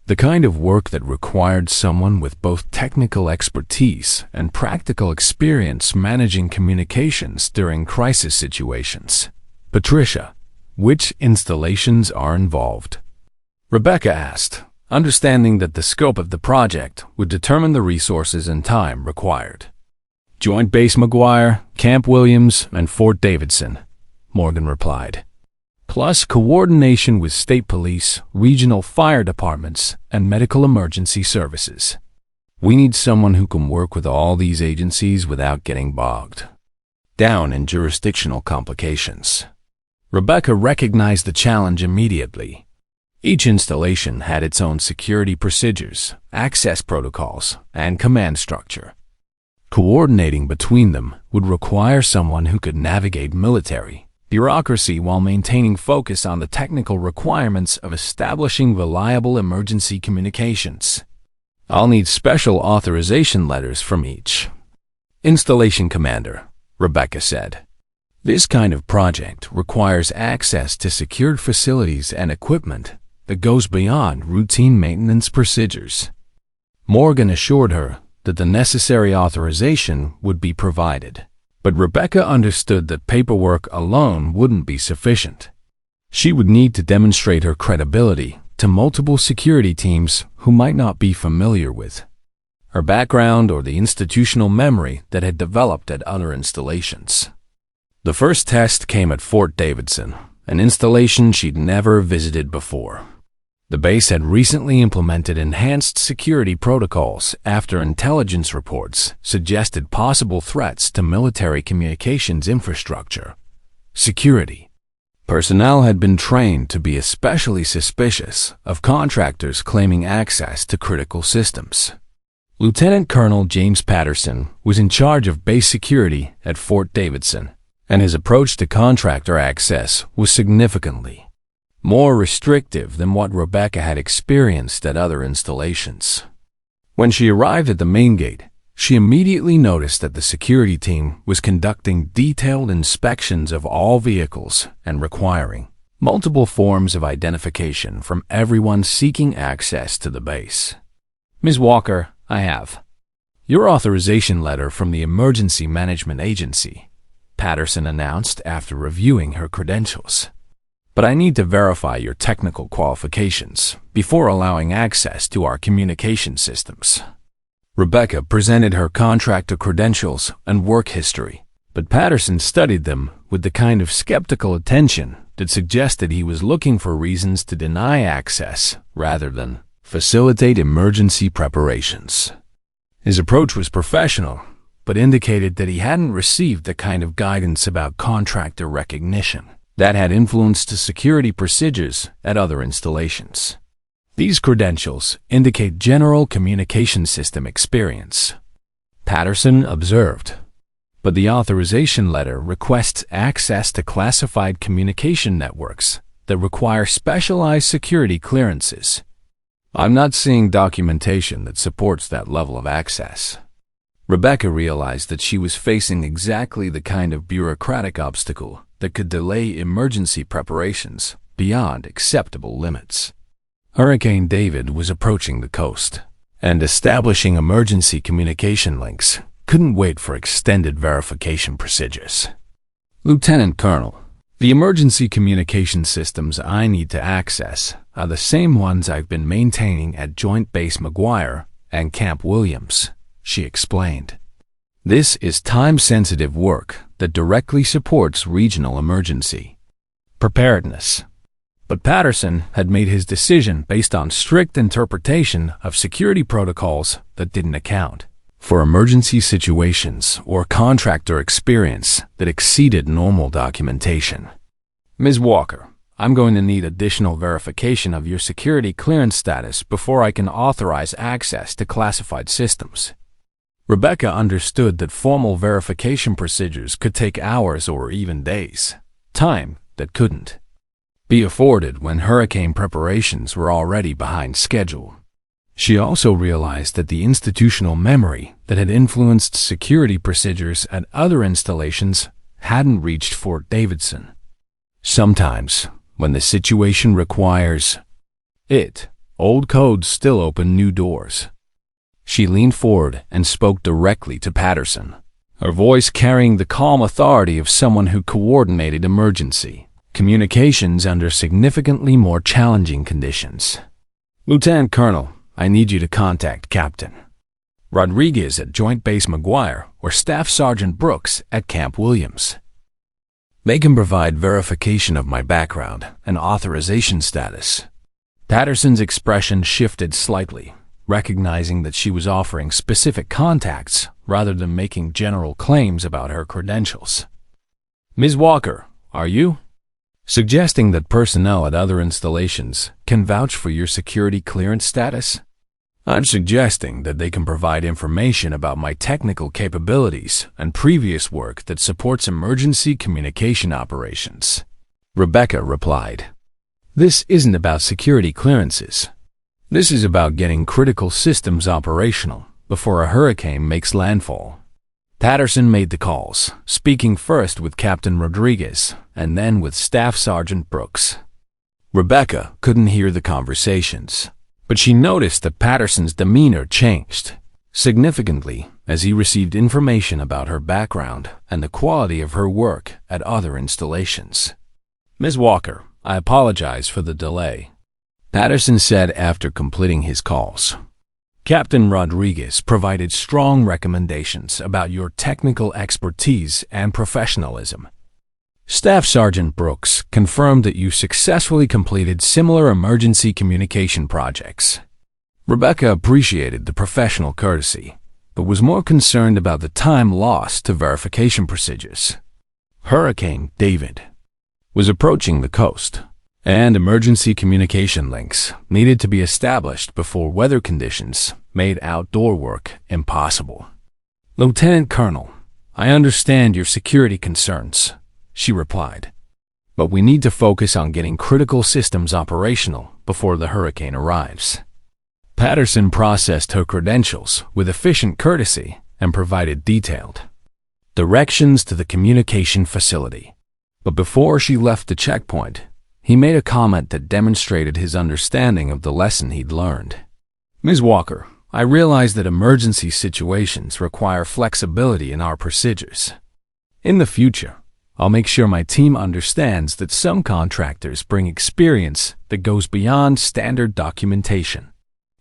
The kind of work that required someone with both technical expertise and practical experience managing communications during crisis situations. "Patricia, which installations are involved?" Rebecca asked, understanding that the scope of the project would determine the resources and time required. "Joint Base McGuire, Camp Williams, and Fort Davidson," Morgan replied. "Plus coordination with state police, regional fire departments, and medical emergency services. We need someone who can work with all these agencies without getting bogged down in jurisdictional complications." Rebecca recognized the challenge immediately. Each installation had its own security procedures, access protocols, and command structure. Coordinating between them would require someone who could navigate military bureaucracy while maintaining focus on the technical requirements of establishing reliable emergency communications. "I'll need special authorization letters from each installation commander," Rebecca said. "This kind of project requires access to secured facilities and equipment that goes beyond routine maintenance procedures." Morgan assured her that the necessary authorization would be provided, but Rebecca understood that paperwork alone wouldn't be sufficient. She would need to demonstrate her credibility to multiple security teams who might not be familiar with her background or the institutional memory that had developed at other installations. The first test came at Fort Davidson, an installation she'd never visited before. The base had recently implemented enhanced security protocols after intelligence reports suggested possible threats to military communications infrastructure. Security personnel had been trained to be especially suspicious of contractors claiming access to critical systems. Lieutenant Colonel James Patterson was in charge of base security at Fort Davidson, and his approach to contractor access was significantly more restrictive than what Rebecca had experienced at other installations. When she arrived at the main gate, she immediately noticed that the security team was conducting detailed inspections of all vehicles and requiring multiple forms of identification from everyone seeking access to the base. "Ms. Walker, I have your authorization letter from the Emergency Management Agency," Patterson announced after reviewing her credentials. "But I need to verify your technical qualifications before allowing access to our communication systems." Rebecca presented her contractor credentials and work history, but Patterson studied them with the kind of skeptical attention that suggested he was looking for reasons to deny access rather than facilitate emergency preparations. His approach was professional, but indicated that he hadn't received the kind of guidance about contractor recognition that had influenced the security procedures at other installations. These credentials indicate general communication system experience, Patterson observed, but the authorization letter requests access to classified communication networks that require specialized security clearances. "I'm not seeing documentation that supports that level of access," Rebecca realized that she was facing exactly the kind of bureaucratic obstacle that could delay emergency preparations beyond acceptable limits. Hurricane David was approaching the coast, and establishing emergency communication links couldn't wait for extended verification procedures. Lieutenant Colonel, the emergency communication systems I need to access are the same ones I've been maintaining at Joint Base McGuire and Camp Williams, she explained. This is time-sensitive work that directly supports regional emergency preparedness. But Patterson had made his decision based on strict interpretation of security protocols that didn't account for emergency situations or contractor experience that exceeded normal documentation. Ms. Walker, I'm going to need additional verification of your security clearance status before I can authorize access to classified systems. Rebecca understood that formal verification procedures could take hours or even days, time that couldn't be afforded when hurricane preparations were already behind schedule. She also realized that the institutional memory that had influenced security procedures at other installations hadn't reached Fort Davidson. Sometimes, when the situation requires it, old codes still open new doors. She leaned forward and spoke directly to Patterson, her voice carrying the calm authority of someone who coordinated emergency communications under significantly more challenging conditions. Lieutenant Colonel, I need you to contact Captain Rodriguez at Joint Base McGuire or Staff Sergeant Brooks at Camp Williams. They can provide verification of my background and authorization status. Patterson's expression shifted slightly, recognizing that she was offering specific contacts rather than making general claims about her credentials. Ms. Walker, are you suggesting that personnel at other installations can vouch for your security clearance status? I'm suggesting that they can provide information about my technical capabilities and previous work that supports emergency communication operations. Rebecca replied. This isn't about security clearances. This is about getting critical systems operational before a hurricane makes landfall. Patterson made the calls, speaking first with Captain Rodriguez and then with Staff Sergeant Brooks. Rebecca couldn't hear the conversations, but she noticed that Patterson's demeanor changed significantly as he received information about her background and the quality of her work at other installations. Ms. Walker, I apologize for the delay, Patterson said after completing his calls. Captain Rodriguez provided strong recommendations about your technical expertise and professionalism. Staff Sergeant Brooks confirmed that you successfully completed similar emergency communication projects. Rebecca appreciated the professional courtesy, but was more concerned about the time lost to verification procedures. Hurricane David was approaching the coast, and emergency communication links needed to be established before weather conditions made outdoor work impossible. Lieutenant Colonel, I understand your security concerns, she replied, but we need to focus on getting critical systems operational before the hurricane arrives. Patterson processed her credentials with efficient courtesy and provided detailed directions to the communication facility. But before she left the checkpoint, he made a comment that demonstrated his understanding of the lesson he'd learned. Ms. Walker, I realize that emergency situations require flexibility in our procedures. In the future, I'll make sure my team understands that some contractors bring experience that goes beyond standard documentation.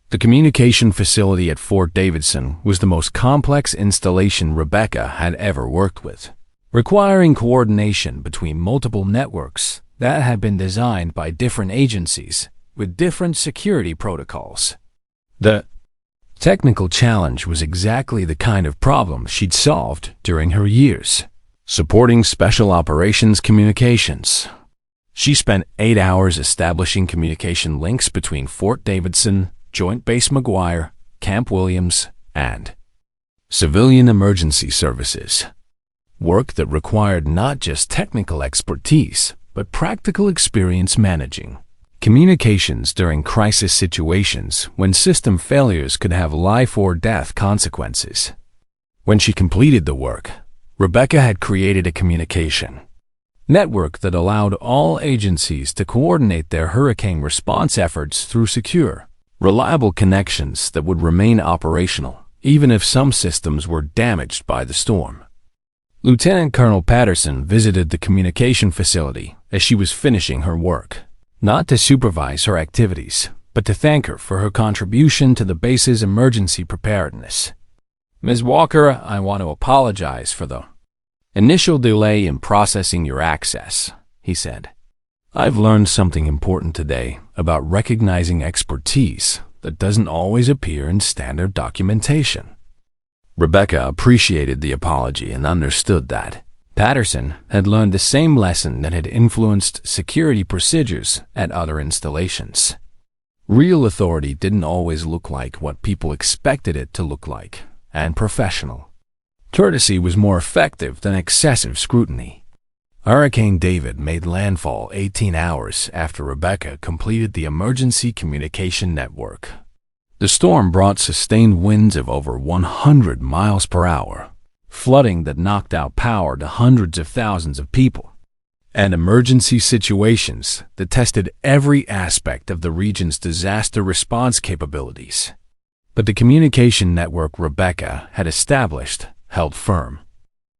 The communication facility at Fort Davidson was the most complex installation Rebecca had ever worked with, requiring coordination between multiple networks that had been designed by different agencies with different security protocols. The technical challenge was exactly the kind of problem she'd solved during her years supporting special operations communications. She spent 8 hours establishing communication links between Fort Davidson, Joint Base McGuire, Camp Williams, and civilian emergency services. Work that required not just technical expertise, but practical experience managing communications during crisis situations when system failures could have life or death consequences. When she completed the work, Rebecca had created a communication network that allowed all agencies to coordinate their hurricane response efforts through secure, reliable connections that would remain operational, even if some systems were damaged by the storm. Lieutenant Colonel Patterson visited the communication facility as she was finishing her work, not to supervise her activities, but to thank her for her contribution to the base's emergency preparedness. "Ms. Walker, I want to apologize for the initial delay in processing your access," he said. "I've learned something important today about recognizing expertise that doesn't always appear in standard documentation." Rebecca appreciated the apology and understood that Patterson had learned the same lesson that had influenced security procedures at other installations. Real authority didn't always look like what people expected it to look like, and professional courtesy was more effective than excessive scrutiny. Hurricane David made landfall 18 hours after Rebecca completed the emergency communication network. The storm brought sustained winds of over 100 miles per hour, flooding that knocked out power to hundreds of thousands of people, and emergency situations that tested every aspect of the region's disaster response capabilities. But the communication network Rebecca had established held firm.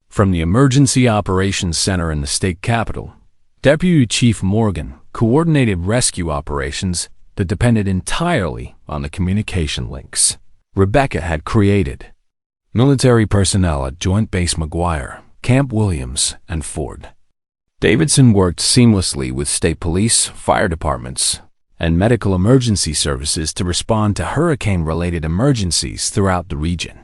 From the Emergency Operations Center in the state capitol, Deputy Chief Morgan coordinated rescue operations that depended entirely on the communication links Rebecca had created. Military personnel at Joint Base McGuire, Camp Williams, and Ford Davidson worked seamlessly with state police, fire departments, and medical emergency services to respond to hurricane-related emergencies throughout the region.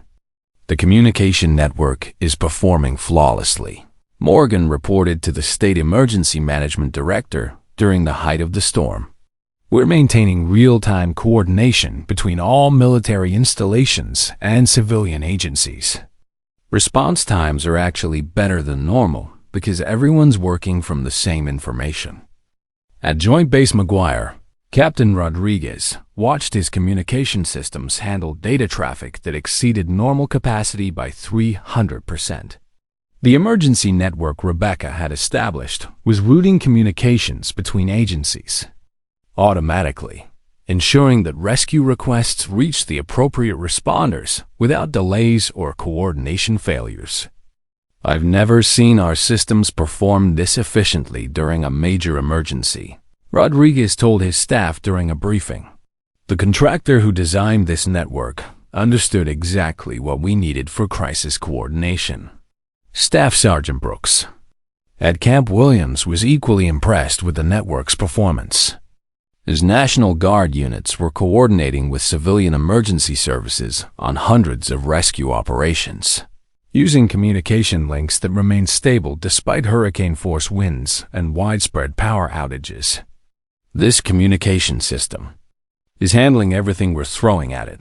"The communication network is performing flawlessly," Morgan reported to the State Emergency Management Director during the height of the storm. "We're maintaining real-time coordination between all military installations and civilian agencies. Response times are actually better than normal because everyone's working from the same information." At Joint Base McGuire, Captain Rodriguez watched his communication systems handle data traffic that exceeded normal capacity by 300%. The emergency network Rebecca had established was routing communications between agencies automatically, ensuring that rescue requests reached the appropriate responders without delays or coordination failures. "I've never seen our systems perform this efficiently during a major emergency," Rodriguez told his staff during a briefing. "The contractor who designed this network understood exactly what we needed for crisis coordination." Staff Sergeant Brooks at Camp Williams was equally impressed with the network's performance. His National Guard units were coordinating with civilian emergency services on hundreds of rescue operations, using communication links that remained stable despite hurricane-force winds and widespread power outages. "This communication system is handling everything we're throwing at it,"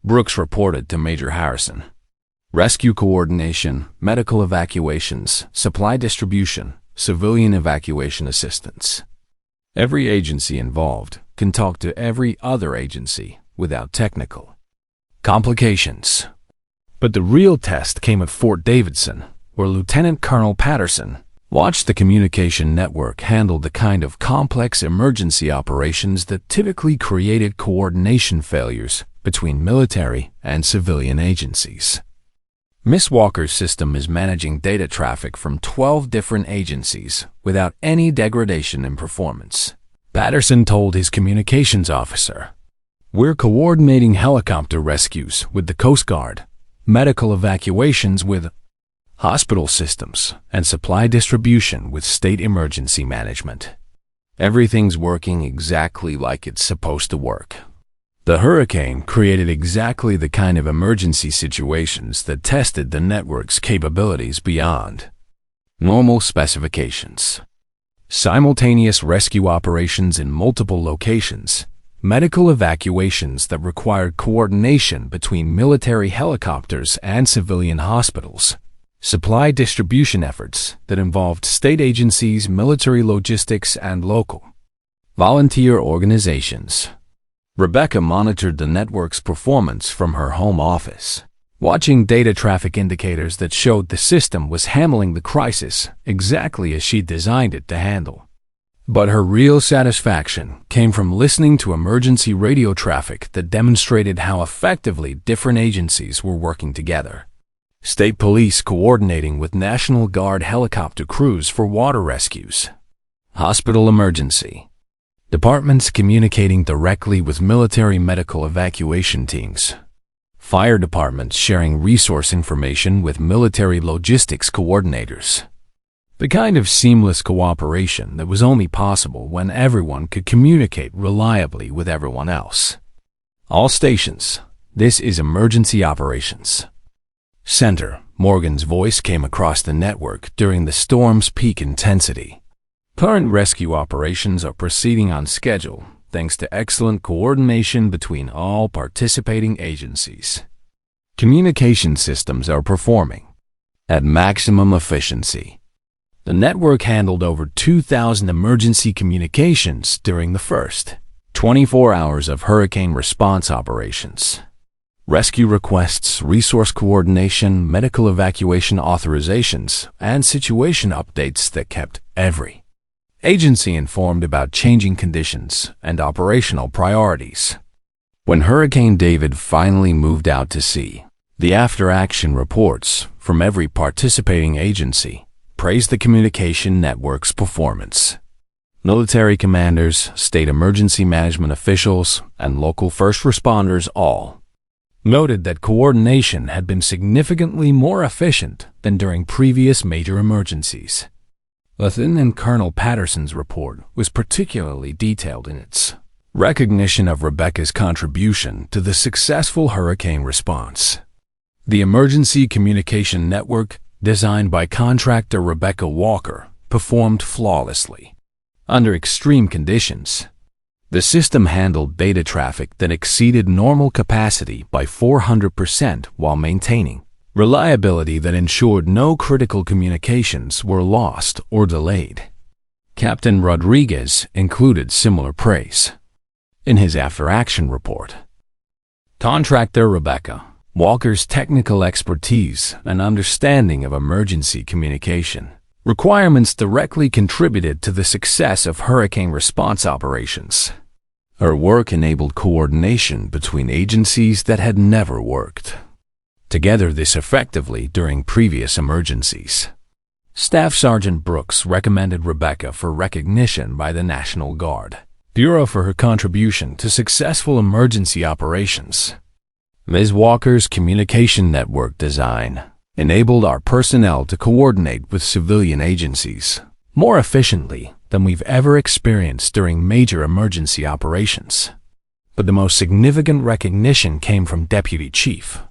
Brooks reported to Major Harrison. "Rescue coordination, medical evacuations, supply distribution, civilian evacuation assistance. Every agency involved can talk to every other agency without technical complications." But the real test came at Fort Davidson, where Lieutenant Colonel Patterson watched the communication network handle the kind of complex emergency operations that typically created coordination failures between military and civilian agencies. Ms. Walker's system is managing data traffic from 12 different agencies without any degradation in performance, Patterson told his communications officer. "We're coordinating helicopter rescues with the Coast Guard, medical evacuations with hospital systems, and supply distribution with state emergency management. Everything's working exactly like it's supposed to work." The hurricane created exactly the kind of emergency situations that tested the network's capabilities beyond normal specifications. Simultaneous rescue operations in multiple locations, medical evacuations that required coordination between military helicopters and civilian hospitals, supply distribution efforts that involved state agencies, military logistics, and local volunteer organizations. Rebecca monitored the network's performance from her home office, watching data traffic indicators that showed the system was handling the crisis exactly as she designed it to handle. But her real satisfaction came from listening to emergency radio traffic that demonstrated how effectively different agencies were working together. State police coordinating with National Guard helicopter crews for water rescues. Hospital emergency. Departments communicating directly with military medical evacuation teams. Fire departments sharing resource information with military logistics coordinators. The kind of seamless cooperation that was only possible when everyone could communicate reliably with everyone else. All stations, this is emergency operations. Center, Morgan's voice came across the network during the storm's peak intensity. Current rescue operations are proceeding on schedule thanks to excellent coordination between all participating agencies. Communication systems are performing at maximum efficiency. The network handled over 2,000 emergency communications during the first 24 hours of hurricane response operations. Rescue requests, resource coordination, medical evacuation authorizations, and situation updates that kept every agency informed about changing conditions and operational priorities. When Hurricane David finally moved out to sea, the after-action reports from every participating agency praised the communication network's performance. Military commanders, state emergency management officials, and local first responders all noted that coordination had been significantly more efficient than during previous major emergencies. Lieutenant Colonel Patterson's report was particularly detailed in its recognition of Rebecca's contribution to the successful hurricane response. The emergency communication network, designed by contractor Rebecca Walker, performed flawlessly. Under extreme conditions, the system handled data traffic that exceeded normal capacity by 400% while maintaining reliability that ensured no critical communications were lost or delayed. Captain Rodriguez included similar praise in his after-action report. Contractor Rebecca Walker's technical expertise and understanding of emergency communication requirements directly contributed to the success of hurricane response operations. Her work enabled coordination between agencies that had never worked together this effectively during previous emergencies. Staff Sergeant Brooks recommended Rebecca for recognition by the National Guard Bureau for her contribution to successful emergency operations. Ms. Walker's communication network design enabled our personnel to coordinate with civilian agencies more efficiently than we've ever experienced during major emergency operations. But the most significant recognition came from Deputy Chief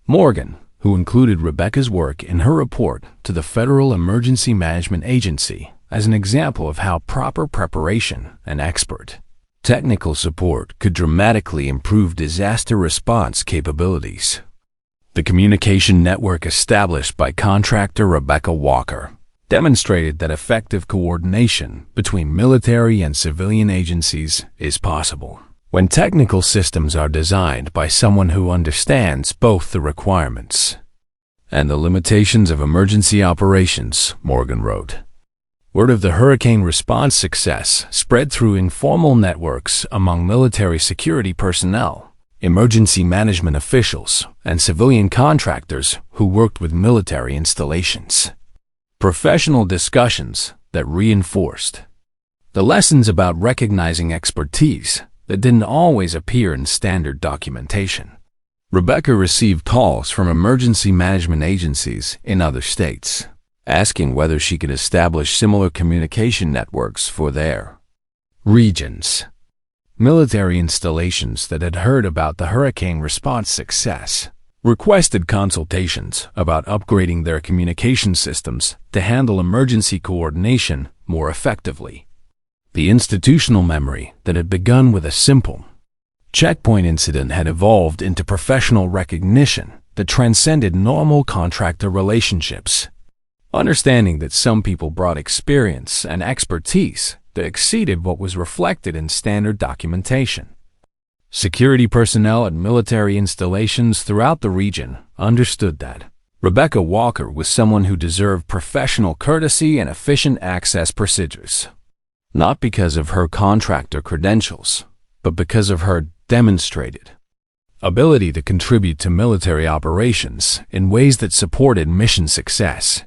Morgan, who included Rebecca's work in her report to the Federal Emergency Management Agency as an example of how proper preparation and expert technical support could dramatically improve disaster response capabilities. The communication network established by contractor Rebecca Walker demonstrated that effective coordination between military and civilian agencies is possible when technical systems are designed by someone who understands both the requirements and the limitations of emergency operations, Morgan wrote. Word of the hurricane response success spread through informal networks among military security personnel, emergency management officials, and civilian contractors who worked with military installations. Professional discussions that reinforced the lessons about recognizing expertise that didn't always appear in standard documentation. Rebecca received calls from emergency management agencies in other states, asking whether she could establish similar communication networks for their regions. Military installations that had heard about the hurricane response success requested consultations about upgrading their communication systems to handle emergency coordination more effectively. The institutional memory that had begun with a simple checkpoint incident had evolved into professional recognition that transcended normal contractor relationships. Understanding that some people brought experience and expertise that exceeded what was reflected in standard documentation. Security personnel at military installations throughout the region understood that Rebecca Walker was someone who deserved professional courtesy and efficient access procedures, not because of her contractor credentials, but because of her demonstrated ability to contribute to military operations in ways that supported mission success.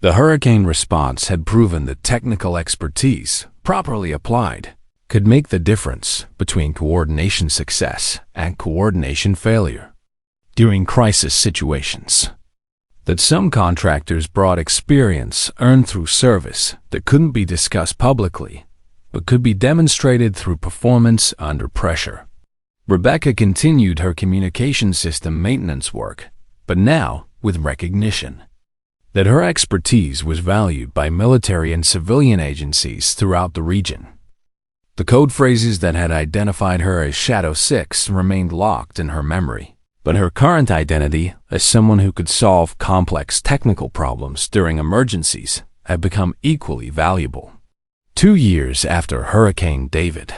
The hurricane response had proven that technical expertise, properly applied, could make the difference between coordination success and coordination failure during crisis situations. That some contractors brought experience earned through service that couldn't be discussed publicly, but could be demonstrated through performance under pressure. Rebecca continued her communication system maintenance work, but now with recognition that her expertise was valued by military and civilian agencies throughout the region. The code phrases that had identified her as Shadow 6 remained locked in her memory, but her current identity as someone who could solve complex technical problems during emergencies had become equally valuable. 2 years after Hurricane David,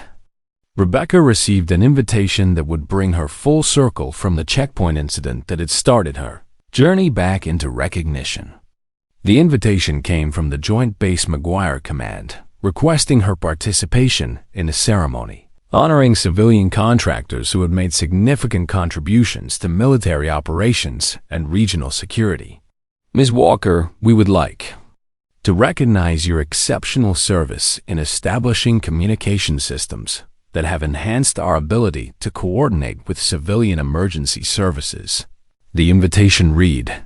Rebecca received an invitation that would bring her full circle from the checkpoint incident that had started her journey back into recognition. The invitation came from the Joint Base McGuire Command, requesting her participation in a ceremony honoring civilian contractors who had made significant contributions to military operations and regional security. Ms. Walker, we would like to recognize your exceptional service in establishing communication systems that have enhanced our ability to coordinate with civilian emergency services. The invitation read,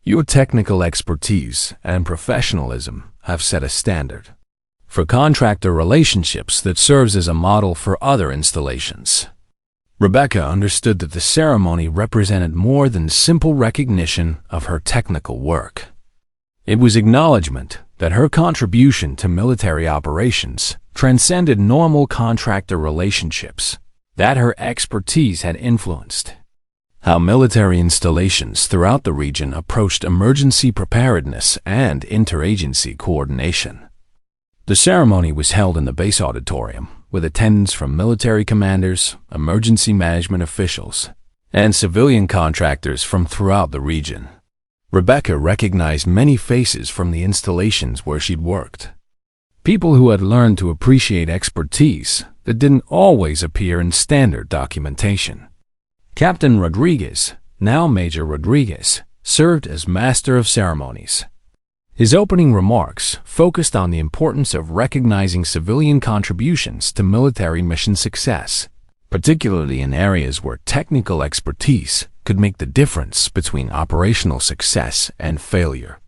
"Your technical expertise and professionalism have set a standard for contractor relationships that serves as a model for other installations." Rebecca understood that the ceremony represented more than simple recognition of her technical work. It was acknowledgement that her contribution to military operations transcended normal contractor relationships, that her expertise had influenced how military installations throughout the region approached emergency preparedness and interagency coordination. The ceremony was held in the base auditorium, with attendance from military commanders, emergency management officials, and civilian contractors from throughout the region. Rebecca recognized many faces from the installations where she'd worked. People who had learned to appreciate expertise that didn't always appear in standard documentation. Captain Rodriguez, now Major Rodriguez, served as Master of Ceremonies. His opening remarks focused on the importance of recognizing civilian contributions to military mission success, particularly in areas where technical expertise could make the difference between operational success and failure.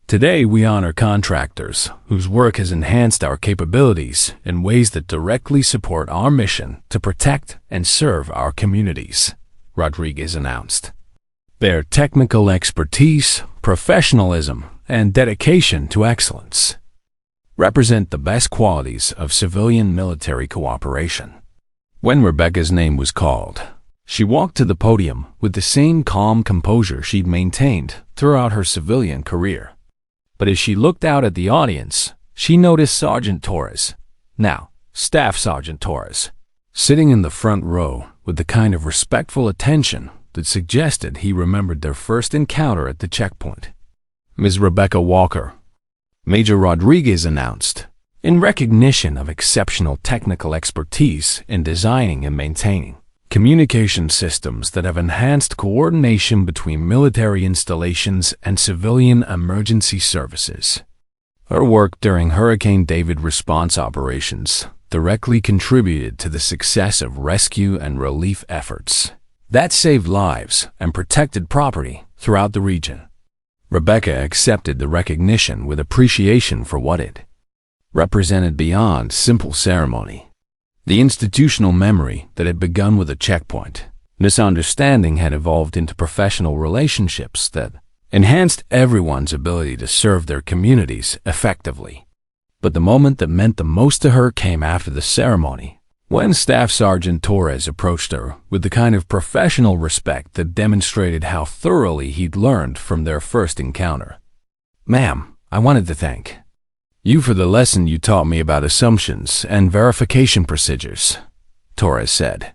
Today, we honor contractors whose work has enhanced our capabilities in ways that directly support our mission to protect and serve our communities, Rodriguez announced. Their technical expertise, professionalism, and dedication to excellence represent the best qualities of civilian-military cooperation. When Rebecca's name was called, she walked to the podium with the same calm composure she'd maintained throughout her civilian career. But as she looked out at the audience, she noticed Sergeant Torres, now Staff Sergeant Torres, sitting in the front row with the kind of respectful attention that suggested he remembered their first encounter at the checkpoint. "Ms. Rebecca Walker," Major Rodriguez announced, in recognition of exceptional technical expertise in designing and maintaining communication systems that have enhanced coordination between military installations and civilian emergency services. Her work during Hurricane David response operations directly contributed to the success of rescue and relief efforts that saved lives and protected property throughout the region. Rebecca accepted the recognition with appreciation for what it represented beyond simple ceremony. The institutional memory that had begun with a checkpoint, this understanding had evolved into professional relationships that enhanced everyone's ability to serve their communities effectively. But the moment that meant the most to her came after the ceremony, when Staff Sergeant Torres approached her with the kind of professional respect that demonstrated how thoroughly he'd learned from their first encounter. "Ma'am, I wanted to thank you for the lesson you taught me about assumptions and verification procedures," Torres said.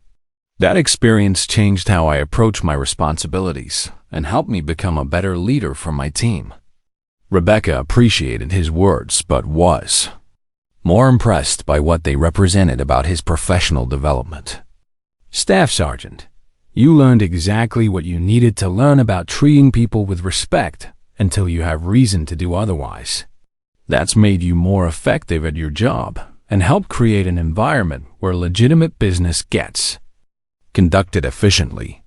That experience changed how I approach my responsibilities and helped me become a better leader for my team. Rebecca appreciated his words but was more impressed by what they represented about his professional development. Staff Sergeant, you learned exactly what you needed to learn about treating people with respect until you have reason to do otherwise. That's made you more effective at your job and helped create an environment where legitimate business gets conducted efficiently.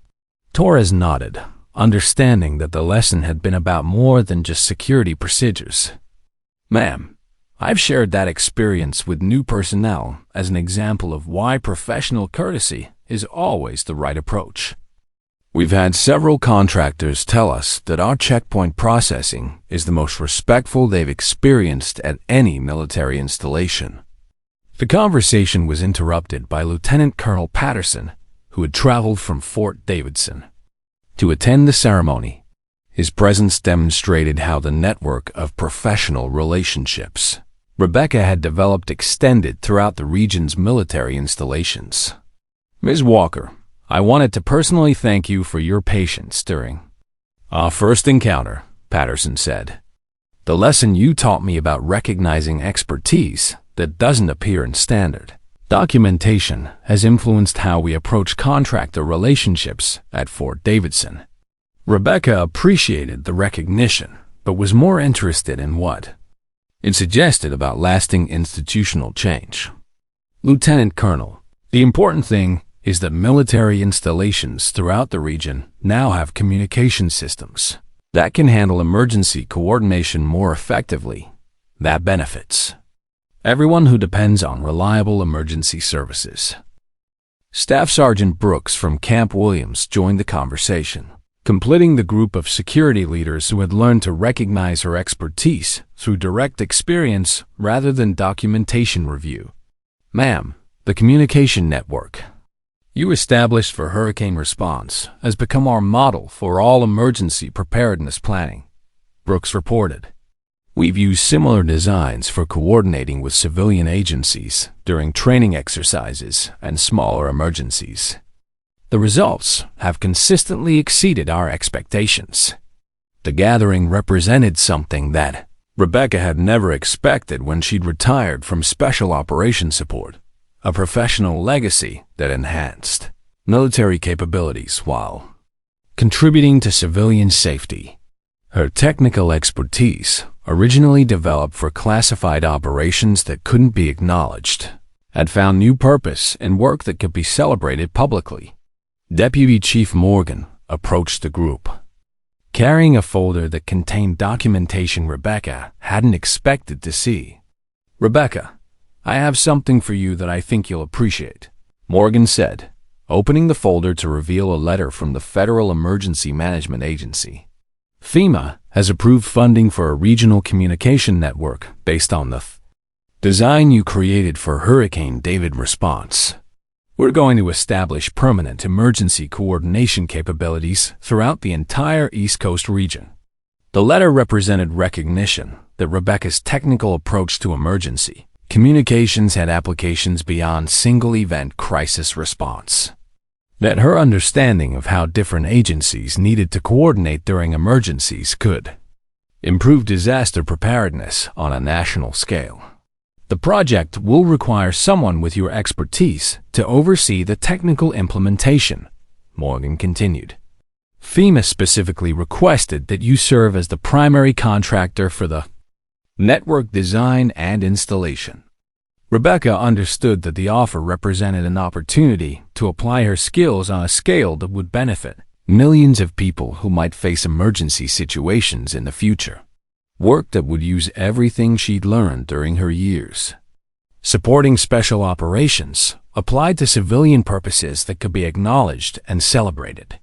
Torres nodded, understanding that the lesson had been about more than just security procedures. Ma'am, I've shared that experience with new personnel as an example of why professional courtesy is always the right approach. We've had several contractors tell us that our checkpoint processing is the most respectful they've experienced at any military installation. The conversation was interrupted by Lieutenant Colonel Patterson, who had traveled from Fort Davidson to attend the ceremony. His presence demonstrated how the network of professional relationships Rebecca had developed extended throughout the region's military installations. Ms. Walker, I wanted to personally thank you for your patience during our first encounter, Patterson said. The lesson you taught me about recognizing expertise that doesn't appear in standard documentation has influenced how we approach contractor relationships at Fort Davidson. Rebecca appreciated the recognition, but was more interested in what it suggested about lasting institutional change. Lieutenant Colonel, the important thing is that military installations throughout the region now have communication systems that can handle emergency coordination more effectively. That benefits everyone who depends on reliable emergency services. Staff Sergeant Brooks from Camp Williams joined the conversation, completing the group of security leaders who had learned to recognize her expertise through direct experience rather than documentation review. Ma'am, the communication network you established for hurricane response has become our model for all emergency preparedness planning, Brooks reported. We've used similar designs for coordinating with civilian agencies during training exercises and smaller emergencies. The results have consistently exceeded our expectations. The gathering represented something that Rebecca had never expected when she'd retired from special operations support, a professional legacy that enhanced military capabilities while contributing to civilian safety. Her technical expertise, originally developed for classified operations that couldn't be acknowledged, had found new purpose in work that could be celebrated publicly. Deputy Chief Morgan approached the group, carrying a folder that contained documentation Rebecca hadn't expected to see. Rebecca, I have something for you that I think you'll appreciate, Morgan said, opening the folder to reveal a letter from the Federal Emergency Management Agency. FEMA has approved funding for a regional communication network based on the design you created for Hurricane David response. We're going to establish permanent emergency coordination capabilities throughout the entire East Coast region. The letter represented recognition that Rebecca's technical approach to emergency communications had applications beyond single-event crisis response. That her understanding of how different agencies needed to coordinate during emergencies could improve disaster preparedness on a national scale. The project will require someone with your expertise to oversee the technical implementation, Morgan continued. FEMA specifically requested that you serve as the primary contractor for the network design and installation. Rebecca understood that the offer represented an opportunity to apply her skills on a scale that would benefit millions of people who might face emergency situations in the future. Work that would use everything she'd learned during her years. Supporting special operations applied to civilian purposes that could be acknowledged and celebrated.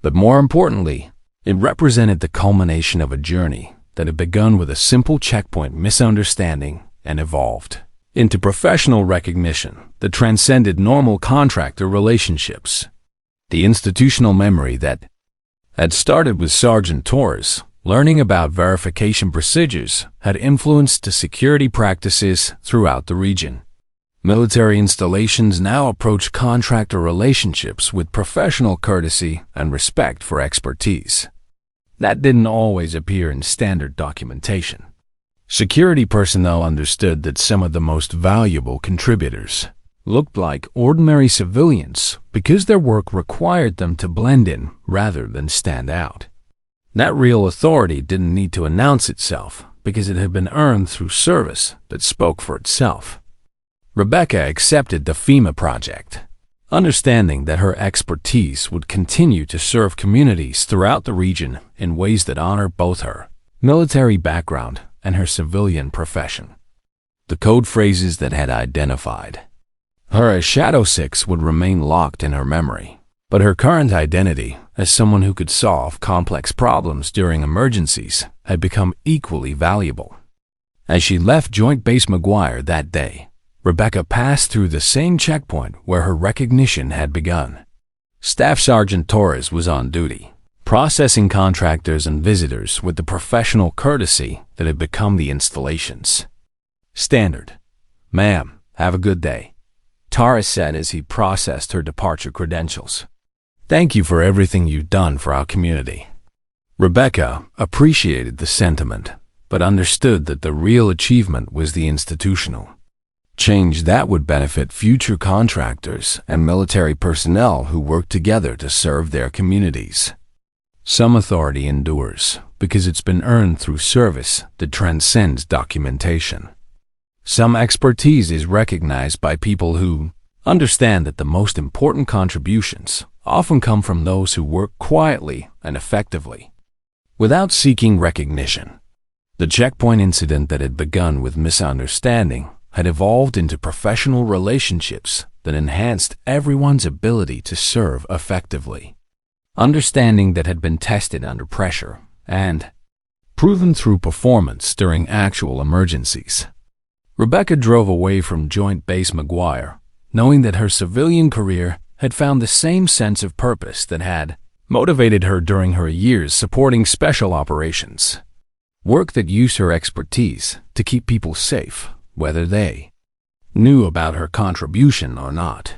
But more importantly, it represented the culmination of a journey that had begun with a simple checkpoint misunderstanding and evolved into professional recognition that transcended normal contractor relationships. The institutional memory that had started with Sergeant Torres learning about verification procedures had influenced the security practices throughout the region. Military installations now approach contractor relationships with professional courtesy and respect for expertise. That didn't always appear in standard documentation. Security personnel understood that some of the most valuable contributors looked like ordinary civilians because their work required them to blend in rather than stand out. That real authority didn't need to announce itself because it had been earned through service that spoke for itself. Rebecca accepted the FEMA project, understanding that her expertise would continue to serve communities throughout the region in ways that honor both her military background and her civilian profession. The code phrases that had identified her as Shadow 6 would remain locked in her memory, but her current identity as someone who could solve complex problems during emergencies had become equally valuable. As she left Joint Base McGuire that day, Rebecca passed through the same checkpoint where her recognition had begun. Staff Sergeant Torres was on duty, processing contractors and visitors with the professional courtesy that had become the installation's standard. "Ma'am, have a good day," Torres said as he processed her departure credentials. "Thank you for everything you've done for our community." Rebecca appreciated the sentiment, but understood that the real achievement was the institutional change that would benefit future contractors and military personnel who work together to serve their communities. Some authority endures because it's been earned through service that transcends documentation. Some expertise is recognized by people who understand that the most important contributions often come from those who work quietly and effectively, without seeking recognition. The checkpoint incident that had begun with misunderstanding had evolved into professional relationships that enhanced everyone's ability to serve effectively. Understanding that had been tested under pressure and proven through performance during actual emergencies. Rebecca drove away from Joint Base McGuire, knowing that her civilian career had found the same sense of purpose that had motivated her during her years supporting special operations. Work that used her expertise to keep people safe, whether they knew about her contribution or not.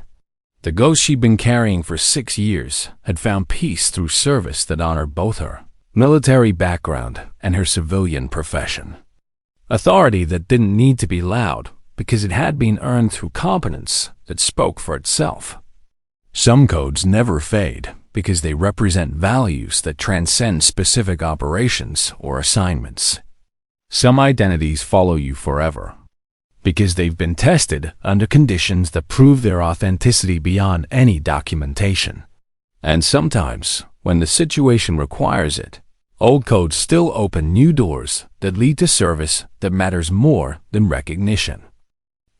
The ghost she'd been carrying for 6 years had found peace through service that honored both her military background and her civilian profession. Authority that didn't need to be loud because it had been earned through competence that spoke for itself. Some codes never fade because they represent values that transcend specific operations or assignments. Some identities follow you forever because they've been tested under conditions that prove their authenticity beyond any documentation. And sometimes, when the situation requires it, old codes still open new doors that lead to service that matters more than recognition.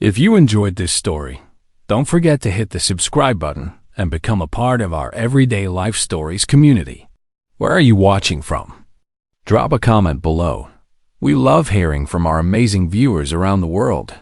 If you enjoyed this story, don't forget to hit the subscribe button and become a part of our Everyday Life Stories community. Where are you watching from? Drop a comment below. We love hearing from our amazing viewers around the world.